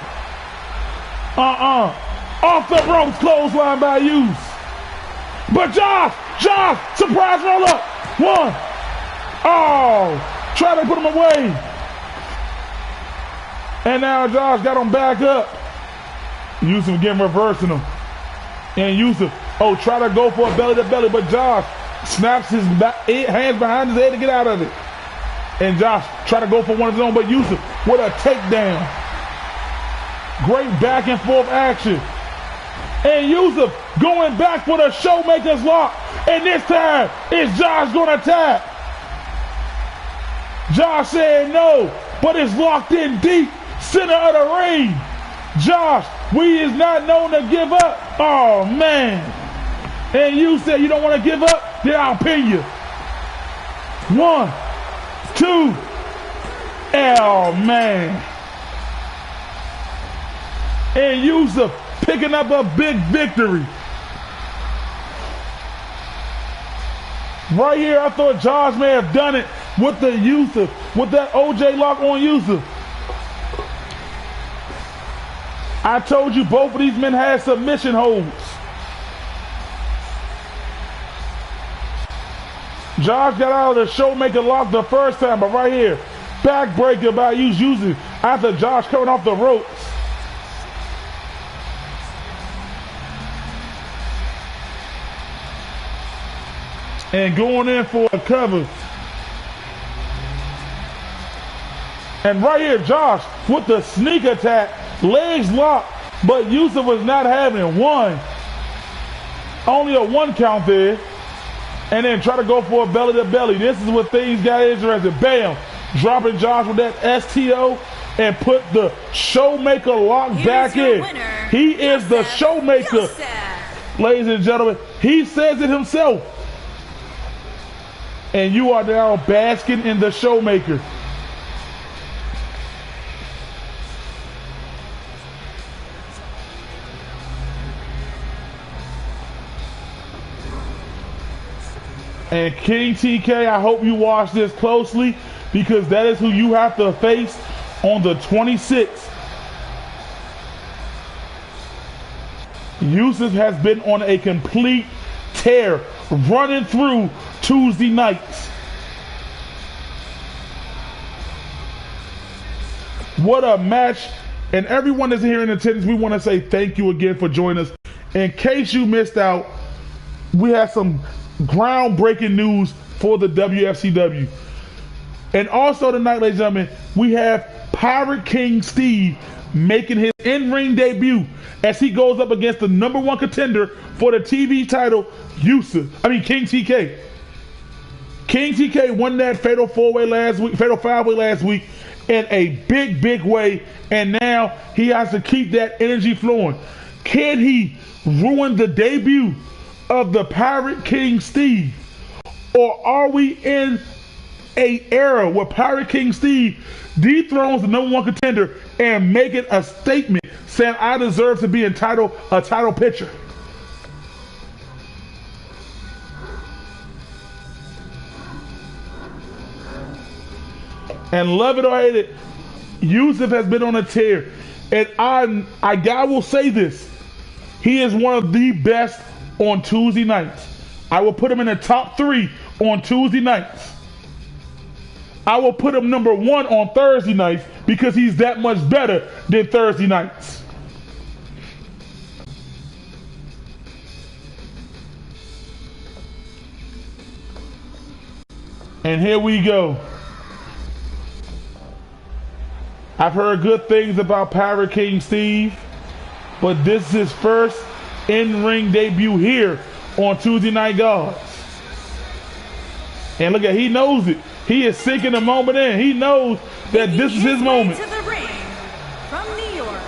Off the ropes clothesline by Yusuf. But Josh, surprise roll up. 1. Try to put him away. And now Josh got him back up. Yusuf again reversing him. And Yusuf, try to go for a belly to belly, but Josh snaps his hands behind his head to get out of it. And Josh try to go for one of his own, but Yusuf with a takedown. Great back and forth action. And Yusuf going back for the showmaker's lock. And this time, is Josh going to tap? Josh saying no, but it's locked in deep, center of the ring. Josh, we is not known to give up. Oh, man. And you said you don't want to give up? Then I'll pin you. 1, 2. Oh, man. And Yusuf picking up a big victory. Right here, I thought Josh may have done it with the Yusuf, with that OJ lock on Yusuf. I told you both of these men had submission holds. Josh got out of the showmaker lock the first time, but right here, backbreaker by Yusuf after Josh coming off the ropes. And going in for a cover. And right here, Josh with the sneak attack, legs locked, but Yusuf was not having it. 1. Only a 1 count there. And then try to go for a belly to belly. This is what things got interesting. Bam! Dropping Josh with that STO and put the showmaker lock back in. Winner, he is the showmaker. Ladies and gentlemen, he says it himself. And you are now basking in the showmaker. And King TK, I hope you watch this closely because that is who you have to face on the 26th. Yusuf has been on a complete tear running through Tuesday nights. What a match. And everyone that's here in attendance, we want to say thank you again for joining us. In case you missed out, we have some groundbreaking news for the WFCW. And also tonight, ladies and gentlemen, we have Pirate King Steve making his in-ring debut as he goes up against the #1 contender for the TV title, King TK. King TK won that fatal five-way last week in a big way, and now he has to keep that energy flowing. Can he ruin the debut of the Pirate King Steve? Or are we in an era where Pirate King Steve dethrones the #1 contender and making a statement saying, I deserve to be a title picture? And love it or hate it, Yusuf has been on a tear. And I will say this. He is one of the best on Tuesday nights. I will put him in the top 3 on Tuesday nights. I will put him #1 on Thursday nights because he's that much better than Thursday nights. And here we go. I've heard good things about Pirate King Steve, but this is his first in-ring debut here on Tuesday Night Gods. And look at, he knows it. He is sinking the moment in. He knows that this is his moment. To the ring from New York,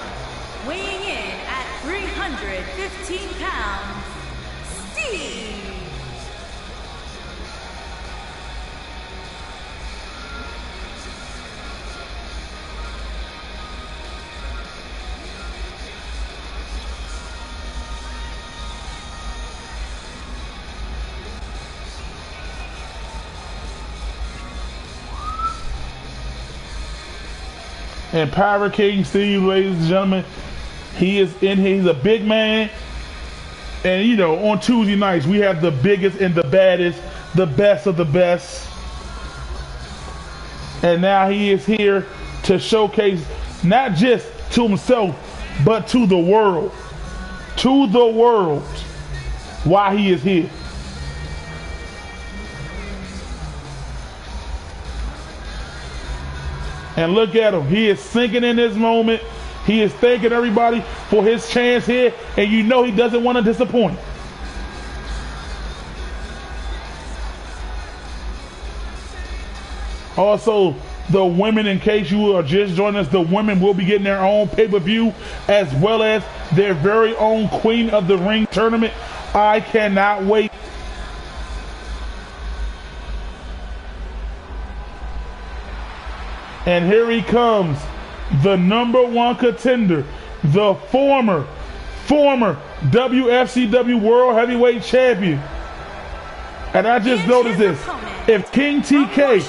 weighing in at 315 pounds, Steve. And Pirate King Steve, ladies and gentlemen, he is in here. He's a big man. And on Tuesday nights, we have the biggest and the baddest, the best of the best. And now he is here to showcase not just to himself, but to the world. To the world, why he is here. And look at him. He is sinking in this moment. He is thanking everybody for his chance here. And he doesn't want to disappoint. Also, the women, in case you are just joining us, the women will be getting their own pay-per-view as well as their very own Queen of the Ring tournament. I cannot wait. And here he comes, the #1 contender, the former WFCW World Heavyweight Champion. And I just noticed this. If King TK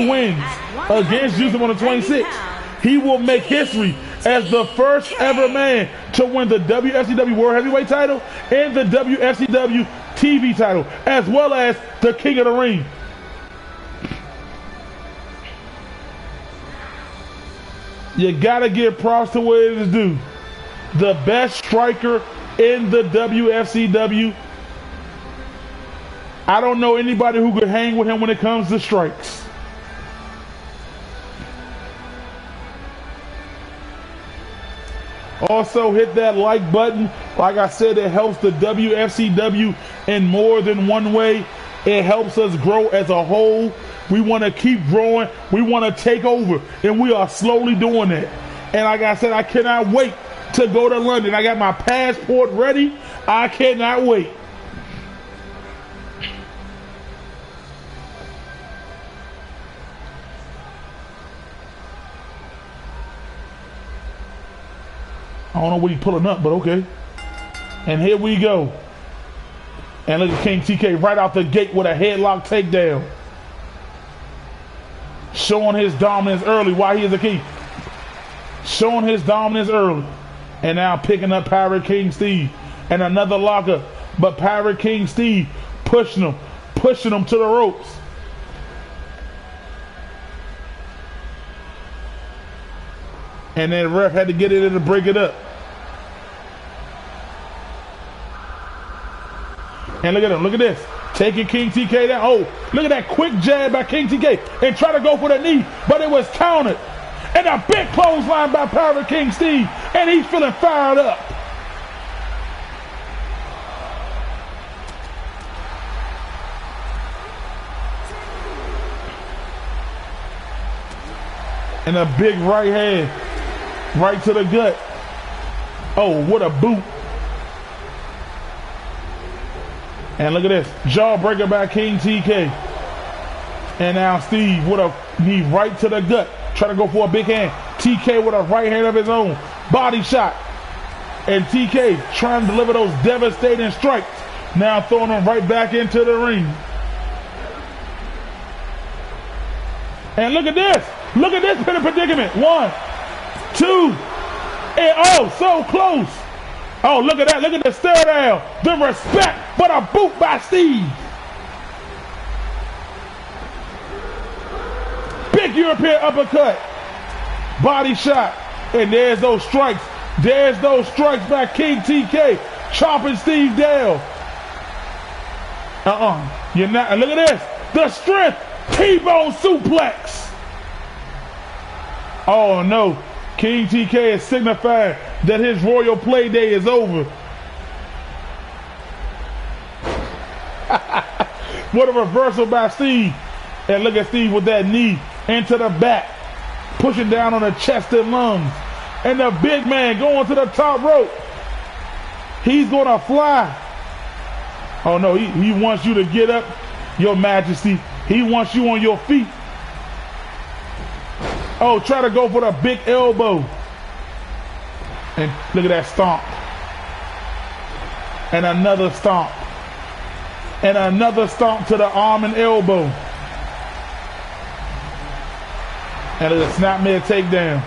wins against Yusuf on the 26th, he will make history as the first ever man to win the WFCW World Heavyweight title and the WFCW TV title, as well as the King of the Ring. You gotta give props to what it is due. The best striker in the WFCW. I don't know anybody who could hang with him when it comes to strikes. Also, hit that like button. Like I said, it helps the WFCW in more than one way. It helps us grow as a whole. We want to keep growing. We want to take over. And we are slowly doing that. And like I said, I cannot wait to go to London. I got my passport ready. I cannot wait. I don't know what he's pulling up, but okay. And here we go. And look at King TK right out the gate with a headlock takedown. Showing his dominance early while he is a king. Showing his dominance early. And now picking up Pirate King Steve. And another lockup. But Pirate King Steve pushing him to the ropes. And then the ref had to get it in to break it up. And look at him, look at this. Taking King TK down. Oh, look at that quick jab by King TK. And try to go for the knee, but it was countered. And a big clothesline by Pirate King Steve. And he's feeling fired up. And a big right hand. Right to the gut. Oh, what a boot. And look at this. Jawbreaker by King TK. And now Steve with a knee right to the gut. Try to go for a big hand. TK with a right hand of his own. Body shot. And TK trying to deliver those devastating strikes. Now throwing them right back into the ring. And look at this. Look at this predicament. 1, 2, and oh, so close. Oh, look at that. Look at the stare down. The respect, but a boot by Steve. Big European uppercut. Body shot. And there's those strikes. There's those strikes by King TK. Chopping Steve down. You're not. And look at this. The strength. T-bone suplex. Oh no. King TK is signifying that his royal play day is over. What a reversal by Steve. And look at Steve with that knee into the back. Pushing down on the chest and lungs. And the big man going to the top rope. He's going to fly. Oh no, he wants you to get up, Your Majesty. He wants you on your feet. Oh, try to go for the big elbow. And look at that stomp. And another stomp. And another stomp to the arm and elbow. And look at the snapmare takedown.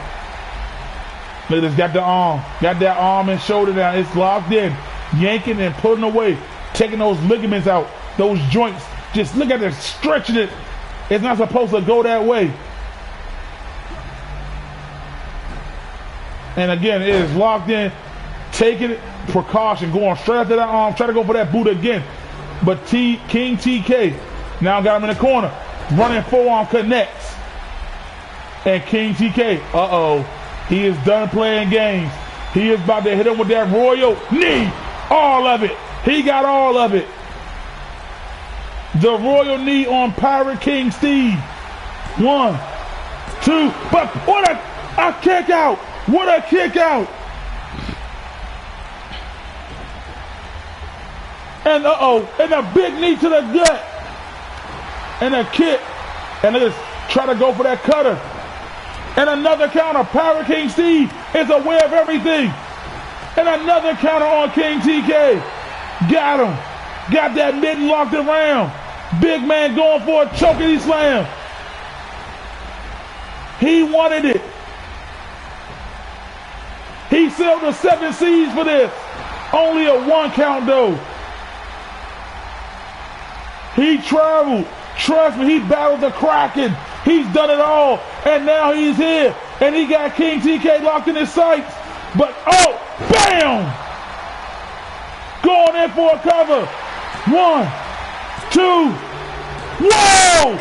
Look at this, got the arm. Got that arm and shoulder down. It's locked in. Yanking and pulling away. Taking those ligaments out. Those joints. Just look at it, stretching it. It's not supposed to go that way. And again, it is locked in, taking it, precaution, going straight after that arm, try to go for that boot again. But King TK now got him in the corner, running forearm connects. And King TK, he is done playing games. He is about to hit him with that royal knee, all of it. He got all of it. The royal knee on Pirate King Steve. 1, 2, but what a kick out. What a kick out! And and a big knee to the gut. And a kick. And they just try to go for that cutter. And another counter. Pirate King Steve is aware of everything. And another counter on King TK. Got him. Got that mitten locked around. Big man going for a choking slam. He wanted it. He sailed the 7 seas for this. Only a 1 count though. He traveled. Trust me, he battled the Kraken. He's done it all. And now he's here. And he got King TK locked in his sights. But bam! Going in for a cover. 1, 2. Whoa!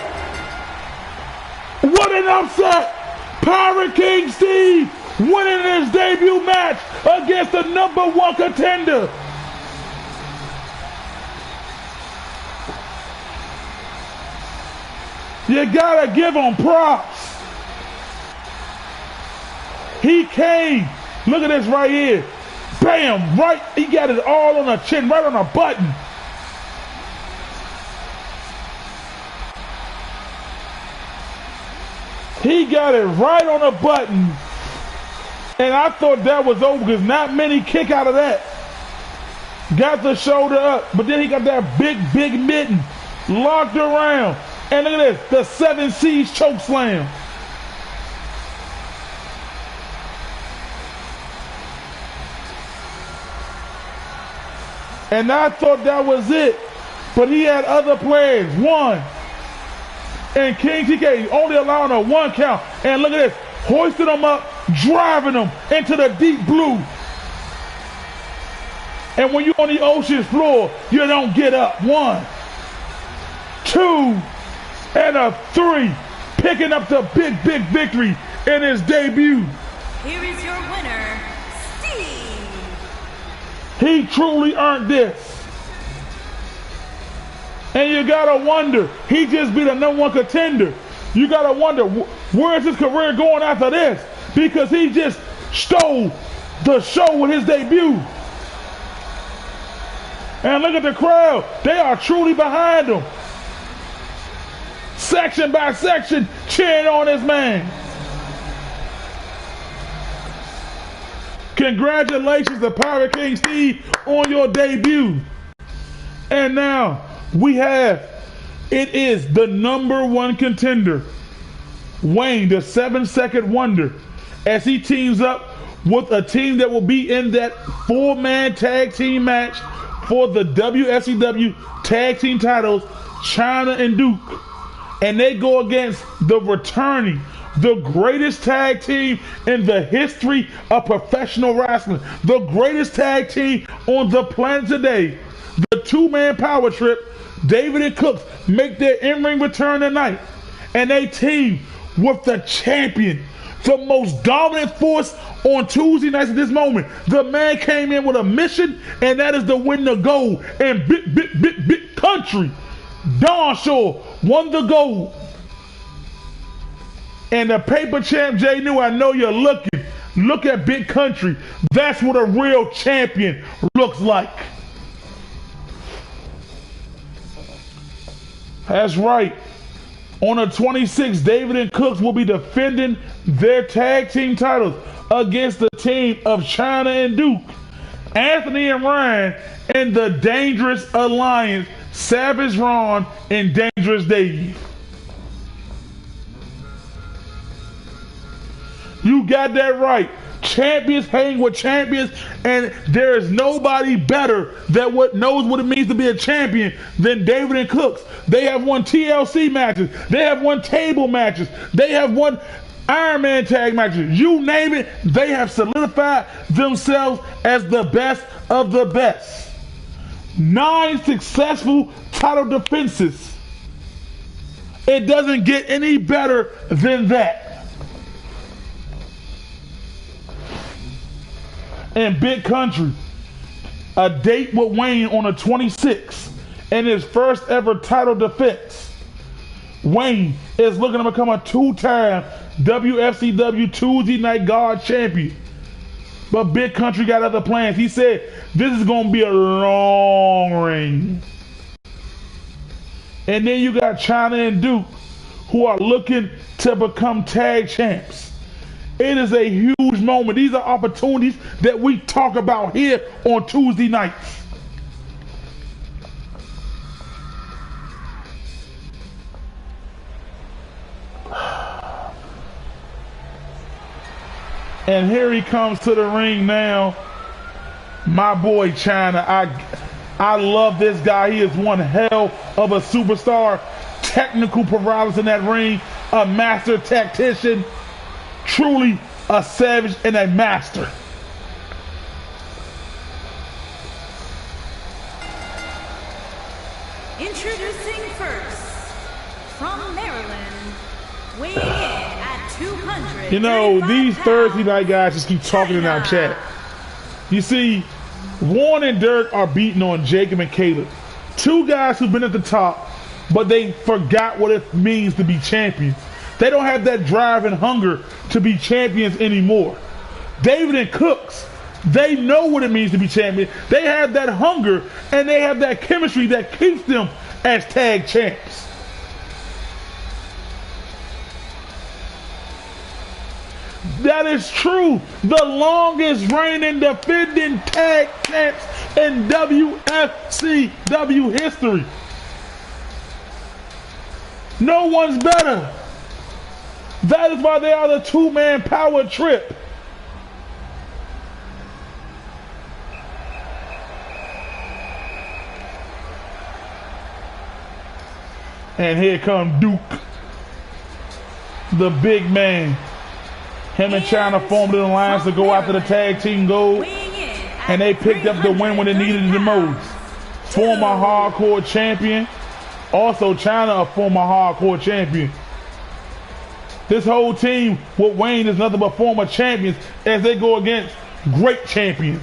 What an upset! Pirate King Steve winning his debut match against the #1 contender. You gotta give him props. He came. Look at this right here. Bam! Right, he got it all on the chin, right on the button. He got it right on the button. And I thought that was over because not many kick out of that. Got the shoulder up, but then he got that big mitten locked around. And look at this, the 7 C's choke slam. And I thought that was it. But he had other plans. 1. And King TK only allowing a 1 count. And look at this, hoisted him up driving them into the deep blue. And when you're on the ocean's floor, you don't get up. 1, 2, and a 3. Picking up the big victory in his debut. Here is your winner, Steve. He truly earned this. And you gotta wonder, he just be the #1 contender. You gotta wonder, where's his career going after this? Because he just stole the show with his debut. And look at the crowd. They are truly behind him. Section by section, cheering on this man. Congratulations to Pirate King Steve on your debut. And now we have, it is the #1 contender, Wayne, the 7-second wonder, as he teams up with a team that will be in that 4-man tag team match for the WFCW tag team titles, Chyna and Duke. And they go against the returning, the greatest tag team in the history of professional wrestling, the greatest tag team on the planet today, the 2-man power trip. David and Cooks make their in-ring return tonight, and they team with the champion, the most dominant force on Tuesday nights at this moment. The man came in with a mission, and that is to win the gold in big country. Don Shaw won the gold. And the paper champ Jay New, I know you're looking. Look at big country. That's what a real champion looks like. That's right. On the 26th, David and Cooks will be defending their tag team titles against the team of Chyna and Duke, Anthony and Ryan, and the Dangerous Alliance, Savage Ron and Dangerous Dave. You got that right. Champions hang with champions, and there is nobody better that knows what it means to be a champion than David and Cooks. They have won TLC matches. They have won table matches. They have won Iron Man tag matches. You name it, they have solidified themselves as the best of the best. 9 successful title defenses. It doesn't get any better than that. In big country, a date with Wayne on the 26th in his first ever title defense. Wayne is looking to become a 2-time WFCW Tuesday Night Guard champion. But big country got other plans. He said this is going to be a long reign. And then you got Chyna and Duke, who are looking to become tag champs. It is a huge moment. These are opportunities that we talk about here on Tuesday nights. And here he comes to the ring now. My boy Chyna. I love this guy. He is one hell of a superstar. Technical paralysis in that ring. A master tactician. Truly a savage and a master. Introducing first, from Maryland, weighing in at 200. You know, these Thursday night guys just keep talking in our chat. You see, Warren and Dirk are beating on Jacob and Caleb. 2 guys who've been at the top, but they forgot what it means to be champions. They don't have that drive and hunger to be champions anymore. David and Cooks, they know what it means to be champions. They have that hunger and they have that chemistry that keeps them as tag champs. That is true. The longest reigning defending tag champs in WFCW history. No one's better. That is why they are the 2-man power trip. And here comes Duke, the big man. Him and China formed an alliance to go after the tag team gold, and they picked up the win when they needed it the most. Former hardcore champion. Also, China, a former hardcore champion. This whole team with Wayne is nothing but former champions as they go against great champions.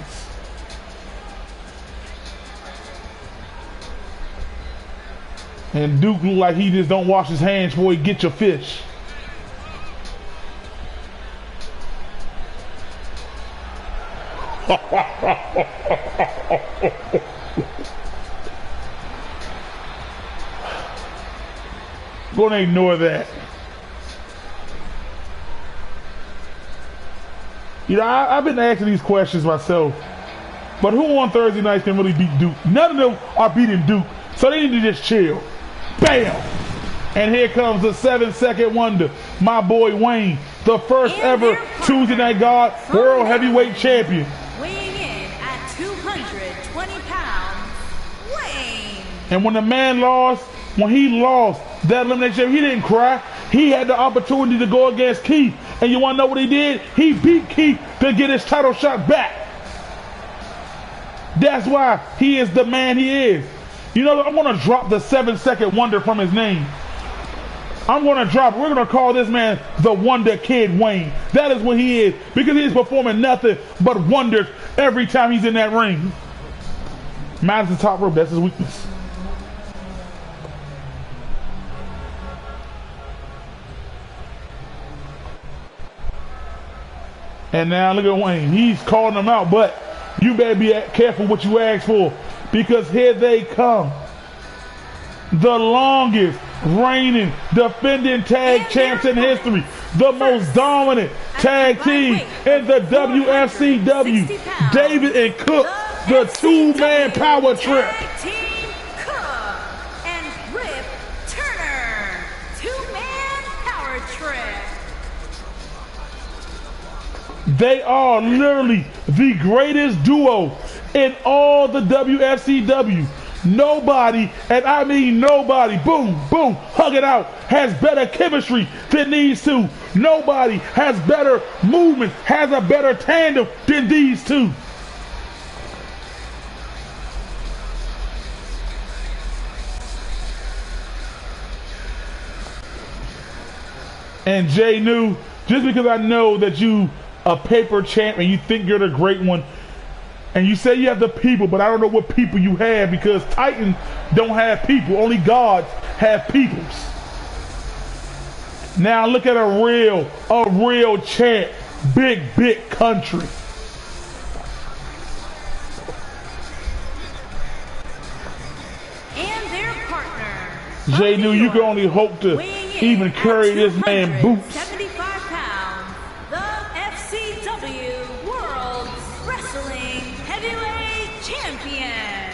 And Duke look like he just don't wash his hands before he get your fish. Gonna ignore that. You know, I've been asking these questions myself. But who on Thursday nights can really beat Duke? None of them are beating Duke. So they need to just chill. Bam! And here comes the 7-second wonder, my boy Wayne, the first ever Tuesday Night God World Heavyweight Champion. Weighing in at 220 pounds, Wayne. And when the man lost, when he lost that elimination, he didn't cry. He had the opportunity to go against Keith. And you want to know what he did? He beat Keith to get his title shot back. That's why he is the man he is. You know, I'm going to drop the 7-second wonder from his name. I'm going to drop it. We're going to call this man the Wonder Kid Wayne. That is what he is. Because he's performing nothing but wonders every time he's in that ring. Madison top rope, that's his weakness. And now look at Wayne. He's calling them out, but you better be careful what you ask for, because here they come. The longest reigning defending tag champs in history. The most dominant tag team in the WFCW. David and Cook, the two-man power trip. Team Cook and Rip Turner, two-man power trip. They are literally the greatest duo in all the WFCW. Nobody, and I mean nobody, boom, boom, hug it out, has better chemistry than these two. Nobody has better movement, has a better tandem than these two. And Jay knew, just because I know that you a paper champ and you think you're the great one, and you say you have the people, but I don't know what people you have, because Titans don't have people. Only gods have peoples. Now look at a real champ. Big country. And their partner. Jay knew you could only hope to even carry this man boots. 75 pounds, the FCW World Wrestling Heavyweight Champion,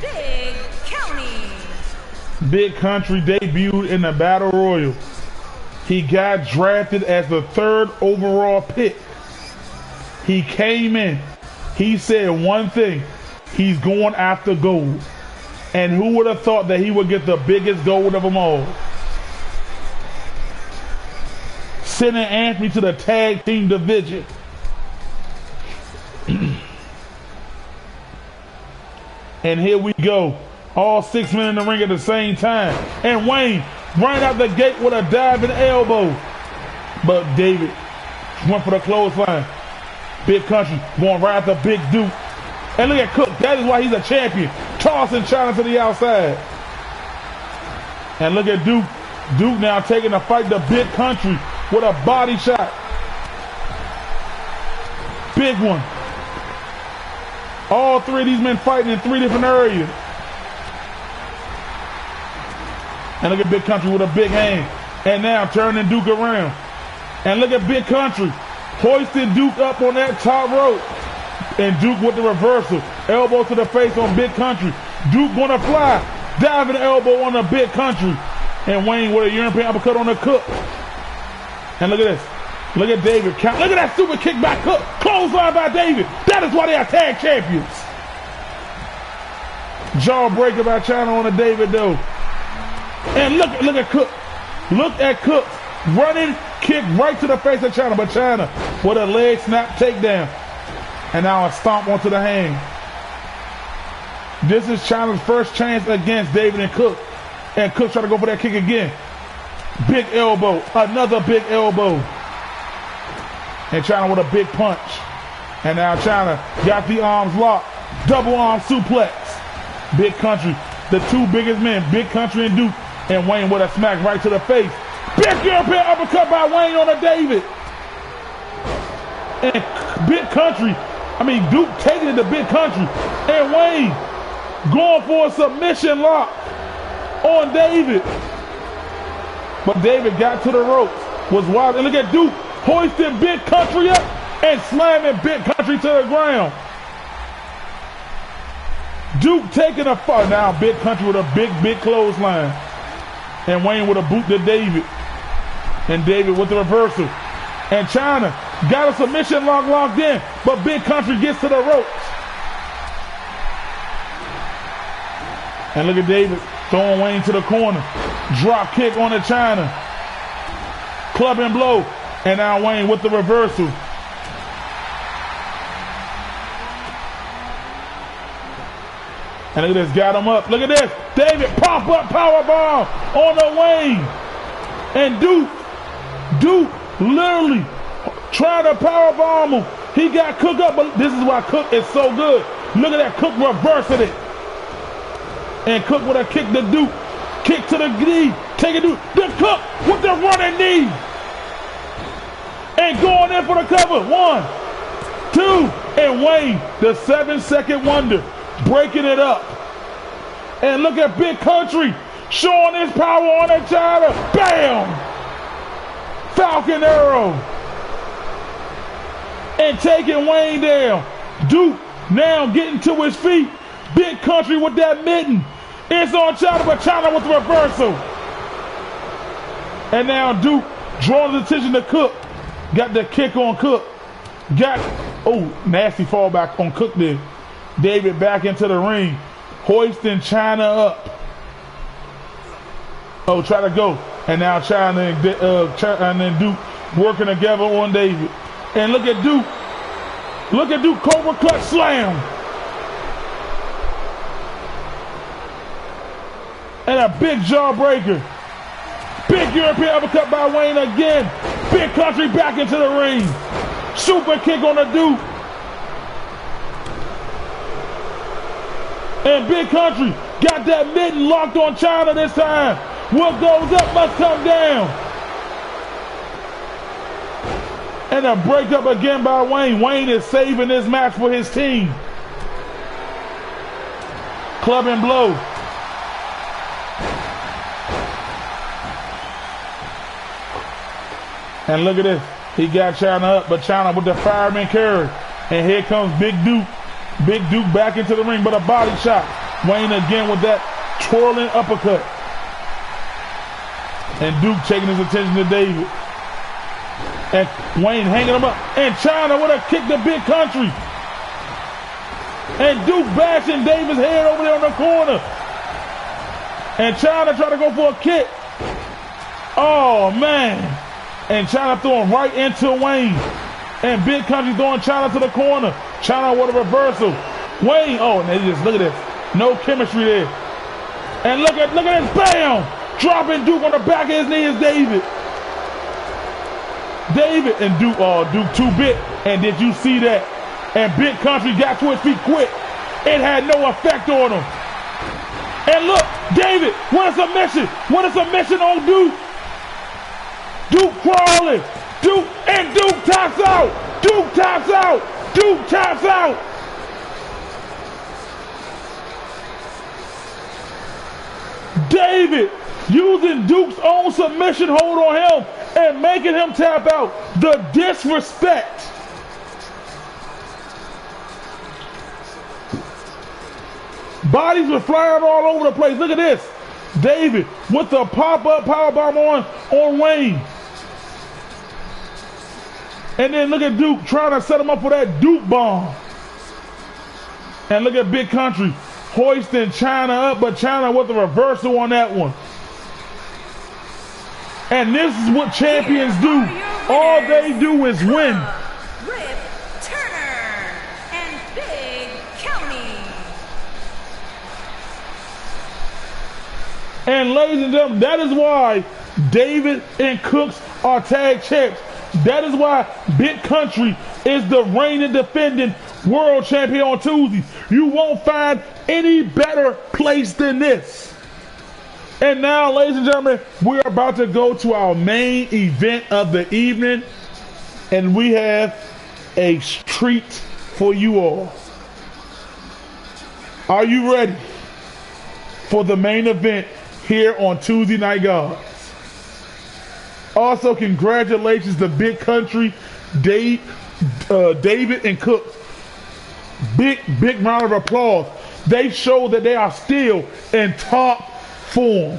Big County. Big Country debuted in the Battle Royal. He got drafted as the 3rd overall pick. He came in. He said one thing. He's going after gold. And who would have thought that he would get the biggest gold of them all? Sending Anthony to the tag team division. And here we go. All 6 men in the ring at the same time. And Wayne ran out the gate with a diving elbow. But David went for the clothesline. Big Country going right after Big Duke. And look at Cook. That is why he's a champion. Tossing China to the outside. And look at Duke. Duke now taking the fight to Big Country with a body shot. Big one. All 3 of these men fighting in 3 different areas. And look at Big Country with a big hand. And now turning Duke around. And look at Big Country hoisting Duke up on that top rope. And Duke with the reversal. Elbow to the face on Big Country. Duke gonna fly. Diving elbow on the Big Country. And Wayne with a European uppercut on the Cook. And look at this. Look at David. Look at that stupid kick by Cook. Clothesline by David. That is why they are tag champions. Jawbreaker by China on the David though. And look at Cook. Look at Cook running Kick right to the face of China, but China with a leg snap takedown. And now a stomp onto the hand. This is China's first chance against David and Cook. And Cook trying to go for that kick again. Big elbow, another big elbow. And China with a big punch. And now China got the arms locked. Double arm suplex. Big Country, the two biggest men, Big Country and Duke. And Wayne with a smack right to the face. Big European uppercut by Wayne on a David. And Duke taking it to Big Country. And Wayne going for a submission lock on David. But David got to the ropes, was wild. And look at Duke hoisting Big Country up and slamming Big Country to the ground. Duke taking a fall. Now Big Country with a big clothesline. And Wayne with a boot to David. And David with the reversal. And China got a submission locked in, but Big Country gets to the ropes. And look at David throwing Wayne to the corner. Drop kick on the China. Club and blow. And now Wayne with the reversal. And look at this, got him up. Look at this. David pop up power bomb on the Wayne. And Duke literally trying to power bomb him. He got Cook up, but this is why Cook is so good. Look at that, Cook reversing it. And Cook with a kick to Duke. Kick to the knee. Take it to the Cook with the running knee. And going in for the cover. 1, 2, and Wayne, the 7-second wonder, breaking it up. And look at Big Country showing his power on that China. Bam! Falcon arrow. And taking Wayne down. Duke now getting to his feet. Big Country with that mitten. It's on China, but China with the reversal. And now Duke drawing his attention to Cook. Got the kick on Cook. Nasty fallback on Cook there. David back into the ring. Hoisting China up. Try to go. And now China and Duke working together on David. And look at Duke. Look at Duke, Cobra Clutch Slam. And a big jawbreaker. Big European uppercut by Wayne again. Big Country back into the ring. Super kick on the Duke. And Big Country got that mitten locked on China this time. What goes up must come down. And a breakup again by Wayne. Wayne is saving this match for his team. Club and blow. And look at this. He got China up, but China with the fireman carry. And here comes Big Duke. Big Duke back into the ring, but a body shot. Wayne again with that twirling uppercut. And Duke taking his attention to David. And Wayne hanging him up. And China with a kick to Big Country. And Duke bashing David's head over there on the corner. And China trying to go for a kick. Oh, man. And China throwing right into Wayne. And Big Country throwing China to the corner. China with a reversal. Wayne, and they just, look at this. No chemistry there. And look at this, bam! Dropping Duke on the back of his knee is David. David and Duke too big. And did you see that? And Big Country got to his feet quick. It had no effect on him. And look, David, what a submission. What a submission on Duke. Duke crawling. Duke taps out. Duke taps out. Duke taps out. David using Duke's own submission hold on him and making him tap out. The disrespect. Bodies were flying all over the place. Look at this. David with the pop-up powerbomb on Wayne. And then look at Duke trying to set him up for that Duke bomb. And look at Big Country hoisting China up, but China with the reversal on that one. And this is what champions do. All they do is win. Rip Turner and Big County. And ladies and gentlemen, that is why David and Cooks are tag champs. That is why Big Country is the reigning defending world champion on Tuesday. You won't find any better place than this. And now, ladies and gentlemen, we're about to go to our main event of the evening. And we have a treat for you all. Are you ready for the main event here on Tuesday Night Gods? Also, congratulations to Big Country, David and Cook. Big round of applause. They show that they are still in top form.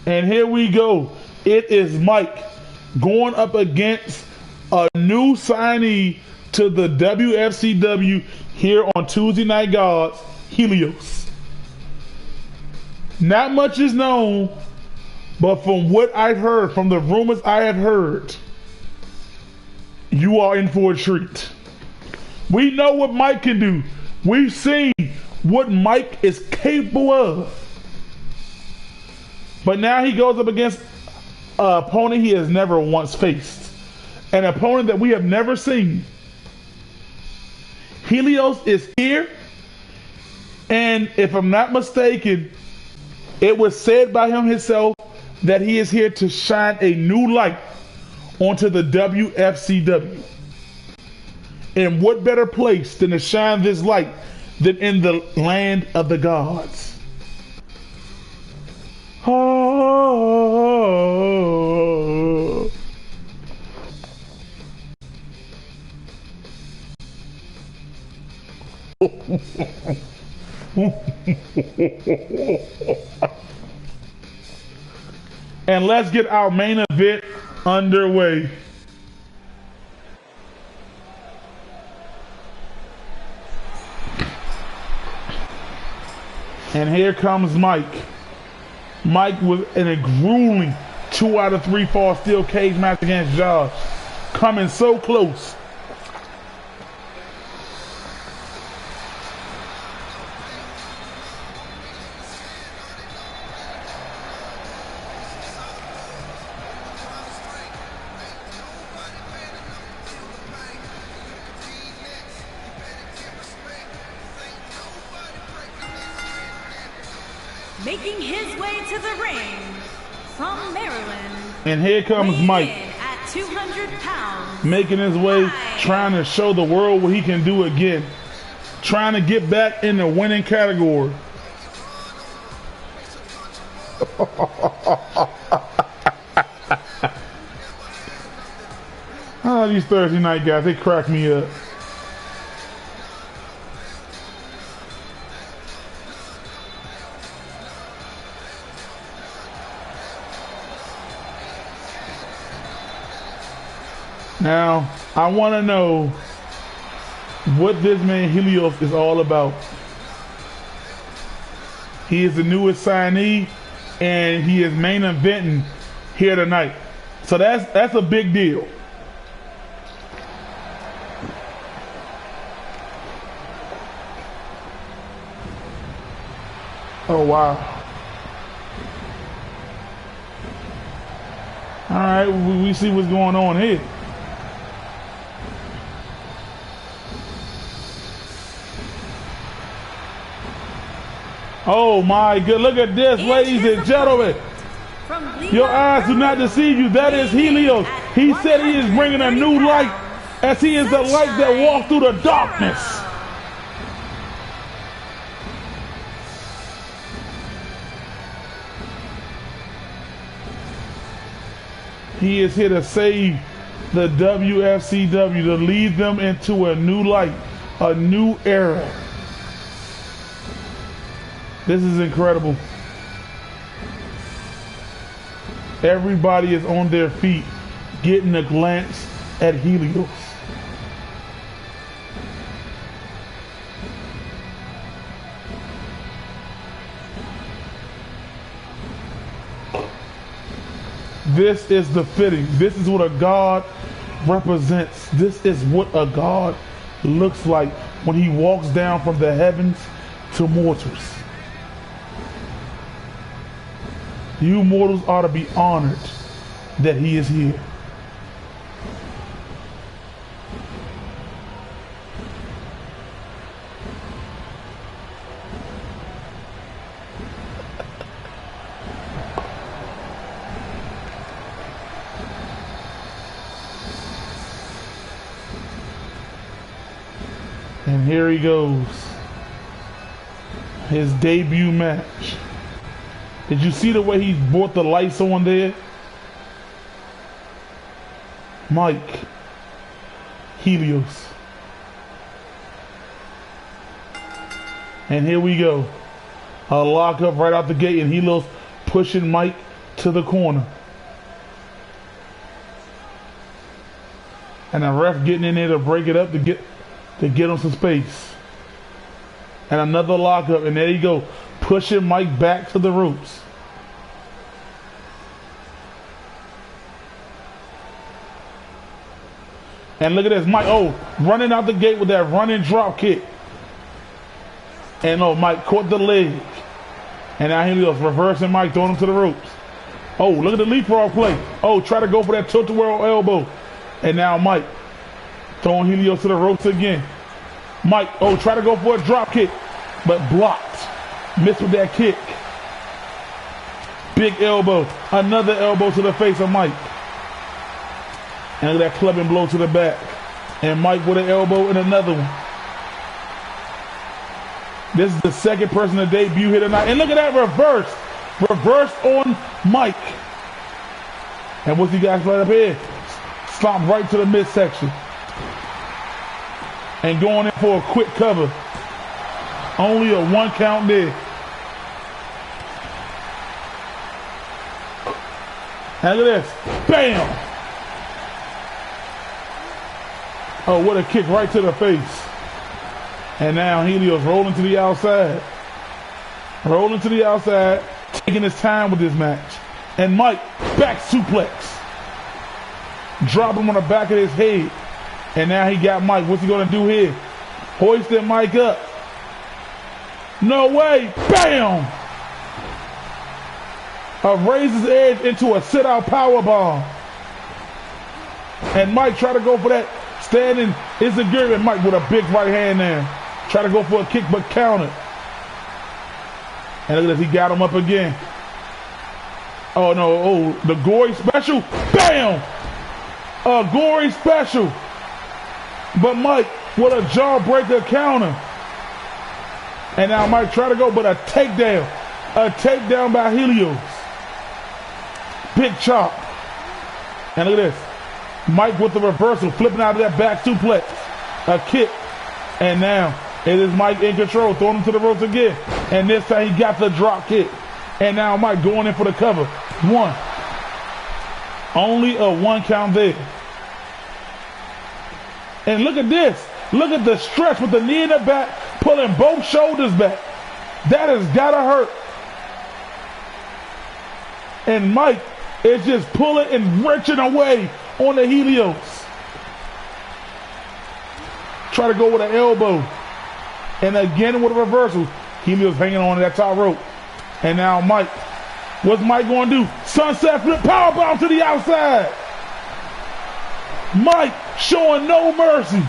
And here we go. It is Mike going up against a new signee to the WFCW here on Tuesday Night Gods, Helios. Not much is known, but from what I've heard, from the rumors I have heard, you are in for a treat. We know what Mike can do. We've seen what Mike is capable of. But now he goes up against an opponent he has never once faced. An opponent that we have never seen. Helios is here. And if I'm not mistaken, it was said by him himself that he is here to shine a new light onto the WFCW. And what better place than to shine this light than in the land of the gods? Oh. And let's get our main event underway. And here comes Mike. Mike with a grueling 2 out of 3 fall steel cage match against Josh. Coming so close. Making his way to the ring from Maryland. And here comes Mike. At 200 pounds. Making his way, trying to show the world what he can do again. Trying to get back in the winning category. Oh, these Thursday night guys, they crack me up. Now, I want to know what this man Helios is all about. He is the newest signee, and he is main eventing here tonight. So that's a big deal. Oh, wow. All right, we see what's going on here. Oh my good, look at this, ladies and gentlemen. Your eyes do not deceive you. That is Helios. He said he is bringing a new light, as he is the light that walks through the darkness. He is here to save the WFCW, to lead them into a new light, a new era. This is incredible. Everybody is on their feet, getting a glance at Helios. This is the fitting. This is what a God represents. This is what a God looks like when he walks down from the heavens to mortals. You mortals ought to be honored that he is here. And here he goes. His debut match. Did you see the way he brought the lights on there? Mike. Helios. And here we go. A lockup right out the gate, and Helios pushing Mike to the corner. And the ref getting in there to break it up to get him some space. And another lockup, and there you go, pushing Mike back to the ropes. And look at this, Mike, running out the gate with that running drop kick. And Mike caught the leg. And now Helios reversing Mike, throwing him to the ropes. Look at the leapfrog play. Try to go for that tilt-a-whirl elbow. And now Mike throwing Helios to the ropes again. Mike, try to go for a drop kick, but blocked. Missed with that kick. Big elbow. Another elbow to the face of Mike. And look at that clubbing blow to the back. And Mike with an elbow and another one. This is the second person to debut here tonight. And look at that reverse. Reverse on Mike. And what's he got right up here? Stomp right to the midsection. And going in for a quick cover. Only a 1 count there. And look at this. Bam! What a kick right to the face. And now Helios rolling to the outside. Rolling to the outside. Taking his time with this match. And Mike, back suplex. Drop him on the back of his head. And now he got Mike. What's he going to do here? Hoisting Mike up. No way. Bam! Raises edge into a sit-out powerbomb. And Mike try to go for that standing Izagiri. And Mike with a big right hand there. Try to go for a kick, but countered. And look at this. He got him up again. Oh, no. Oh, the gory special. Bam! A gory special. But Mike with a jawbreaker counter. And now Mike try to go, but a takedown. A takedown by Helios. Big chop. And look at this. Mike with the reversal, flipping out of that back suplex. A kick. And now it is Mike in control, throwing him to the ropes again. And this time he got the drop kick. And now Mike going in for the cover. 1. Only a 1 count there. And look at this. Look at the stretch with the knee in the back, pulling both shoulders back. That has got to hurt. And Mike is just pulling and wrenching away on the Helios. Try to go with an elbow. And again with a reversal. Helios hanging on to that top rope. And now Mike. What's Mike going to do? Sunset flip powerbomb to the outside. Mike showing no mercy.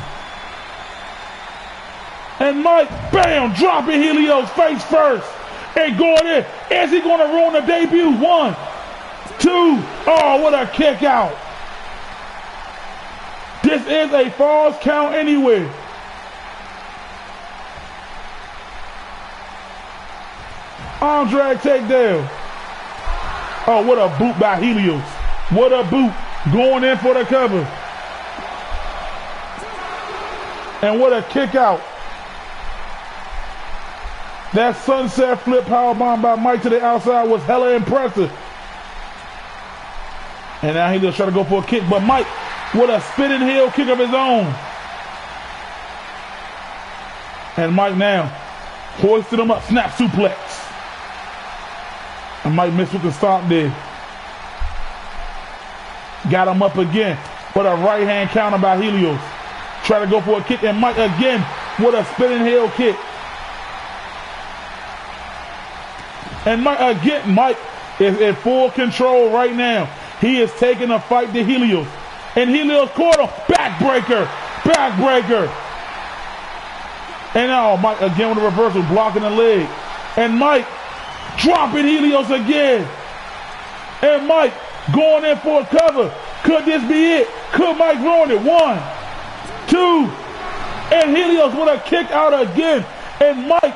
And Mike, bam, dropping Helios face first. And going in. Is he going to ruin the debut? 1, 2. Oh, what a kick out. This is a false count anyway. Arm drag takedown. Oh, what a boot by Helios. What a boot. Going in for the cover. And what a kick out. That sunset flip powerbomb by Mike to the outside was hella impressive. And now Helios trying to go for a kick, but Mike with a spinning heel kick of his own. And Mike now hoisted him up, snap suplex. And Mike missed with the stomp there. Got him up again with a right hand counter by Helios. Try to go for a kick, and Mike again with a spinning heel kick. And Mike is in full control right now. He is taking a fight to Helios. And Helios caught him. Backbreaker. Backbreaker. And now Mike again with a reversal, blocking the leg. And Mike dropping Helios again. And Mike going in for a cover. Could this be it? Could Mike ruin it? 1, 2. And Helios with a kick out again. And Mike,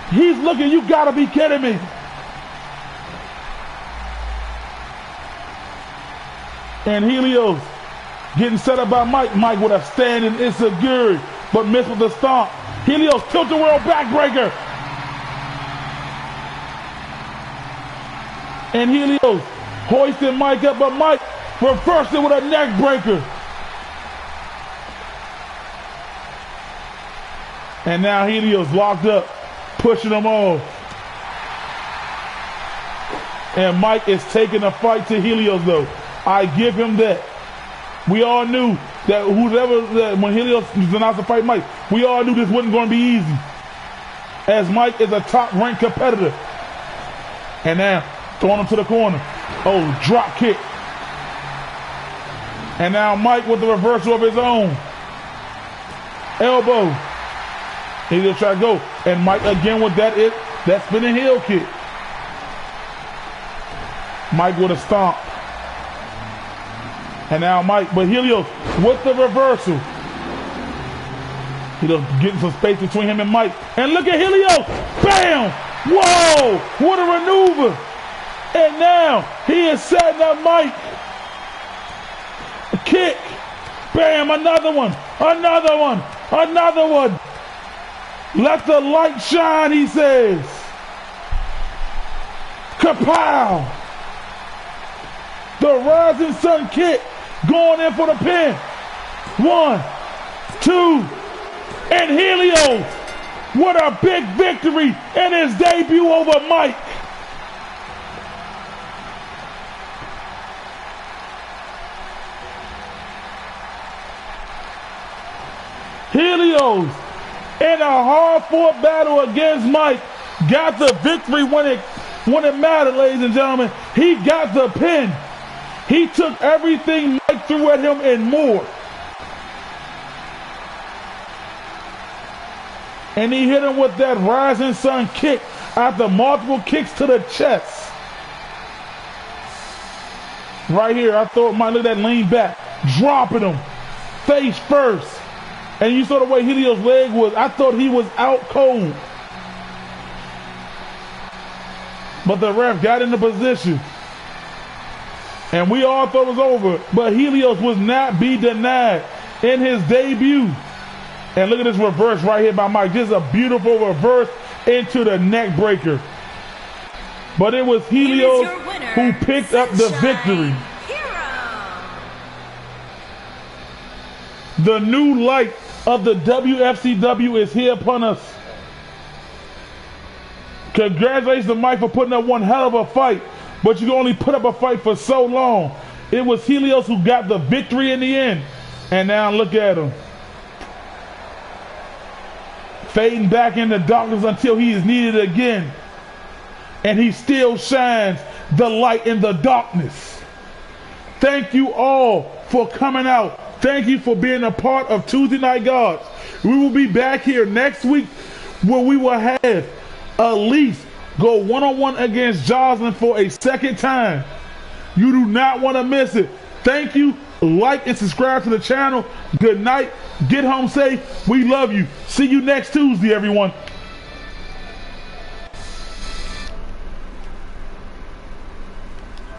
he's looking, you gotta be kidding me. And Helios getting set up by Mike. Mike with a standing insecurity, but missed with the stomp. Helios tilt the world backbreaker. And Helios hoisting Mike up, but Mike reversed it with a neck breaker. And now Helios locked up, pushing him off. And Mike is taking a fight to Helios though. I give him that. We all knew that when Helios was announced to fight Mike, we all knew this wasn't going to be easy, as Mike is a top-ranked competitor. And now throwing him to the corner. Oh, drop kick. And now Mike with the reversal of his own. Elbow. He just try to go. And Mike again with that spinning heel kick. Mike with a stomp. And now Mike, but Helios with the reversal. Helios getting some space between him and Mike. And look at Helios. Bam! Whoa! What a maneuver. And now he is setting up Mike. A kick. Bam! Another one. Another one. Another one. Let the light shine, he says. Kapow! The rising sun kick. Going in for the pin. 1, 2, and Helios. What a big victory in his debut over Mike. Helios, in a hard-fought battle against Mike, got the victory when it mattered, ladies and gentlemen. He got the pin. He took everything Mike threw at him and more. And he hit him with that rising sun kick after multiple kicks to the chest. Right here, I thought Mike, look at that lean back, dropping him face first. And you saw the way Helios' leg was. I thought he was out cold. But the ref got into position. And we all thought it was over. But Helios was not be denied in his debut. And look at this reverse right here by Mike. Just a beautiful reverse into the neck breaker. But it was Helios who picked up the victory. The new light of the WFCW is here upon us. Congratulations to Mike for putting up one hell of a fight, but you can only put up a fight for so long. It was Helios who got the victory in the end. And now look at him. Fading back in the darkness until he is needed again. And he still shines the light in the darkness. Thank you all for coming out. Thank you for being a part of Tuesday Night Gods. We will be back here next week where we will have Elise go one-on-one against Jocelyn for a second time. You do not want to miss it. Thank you. Like and subscribe to the channel. Good night. Get home safe. We love you. See you next Tuesday, everyone.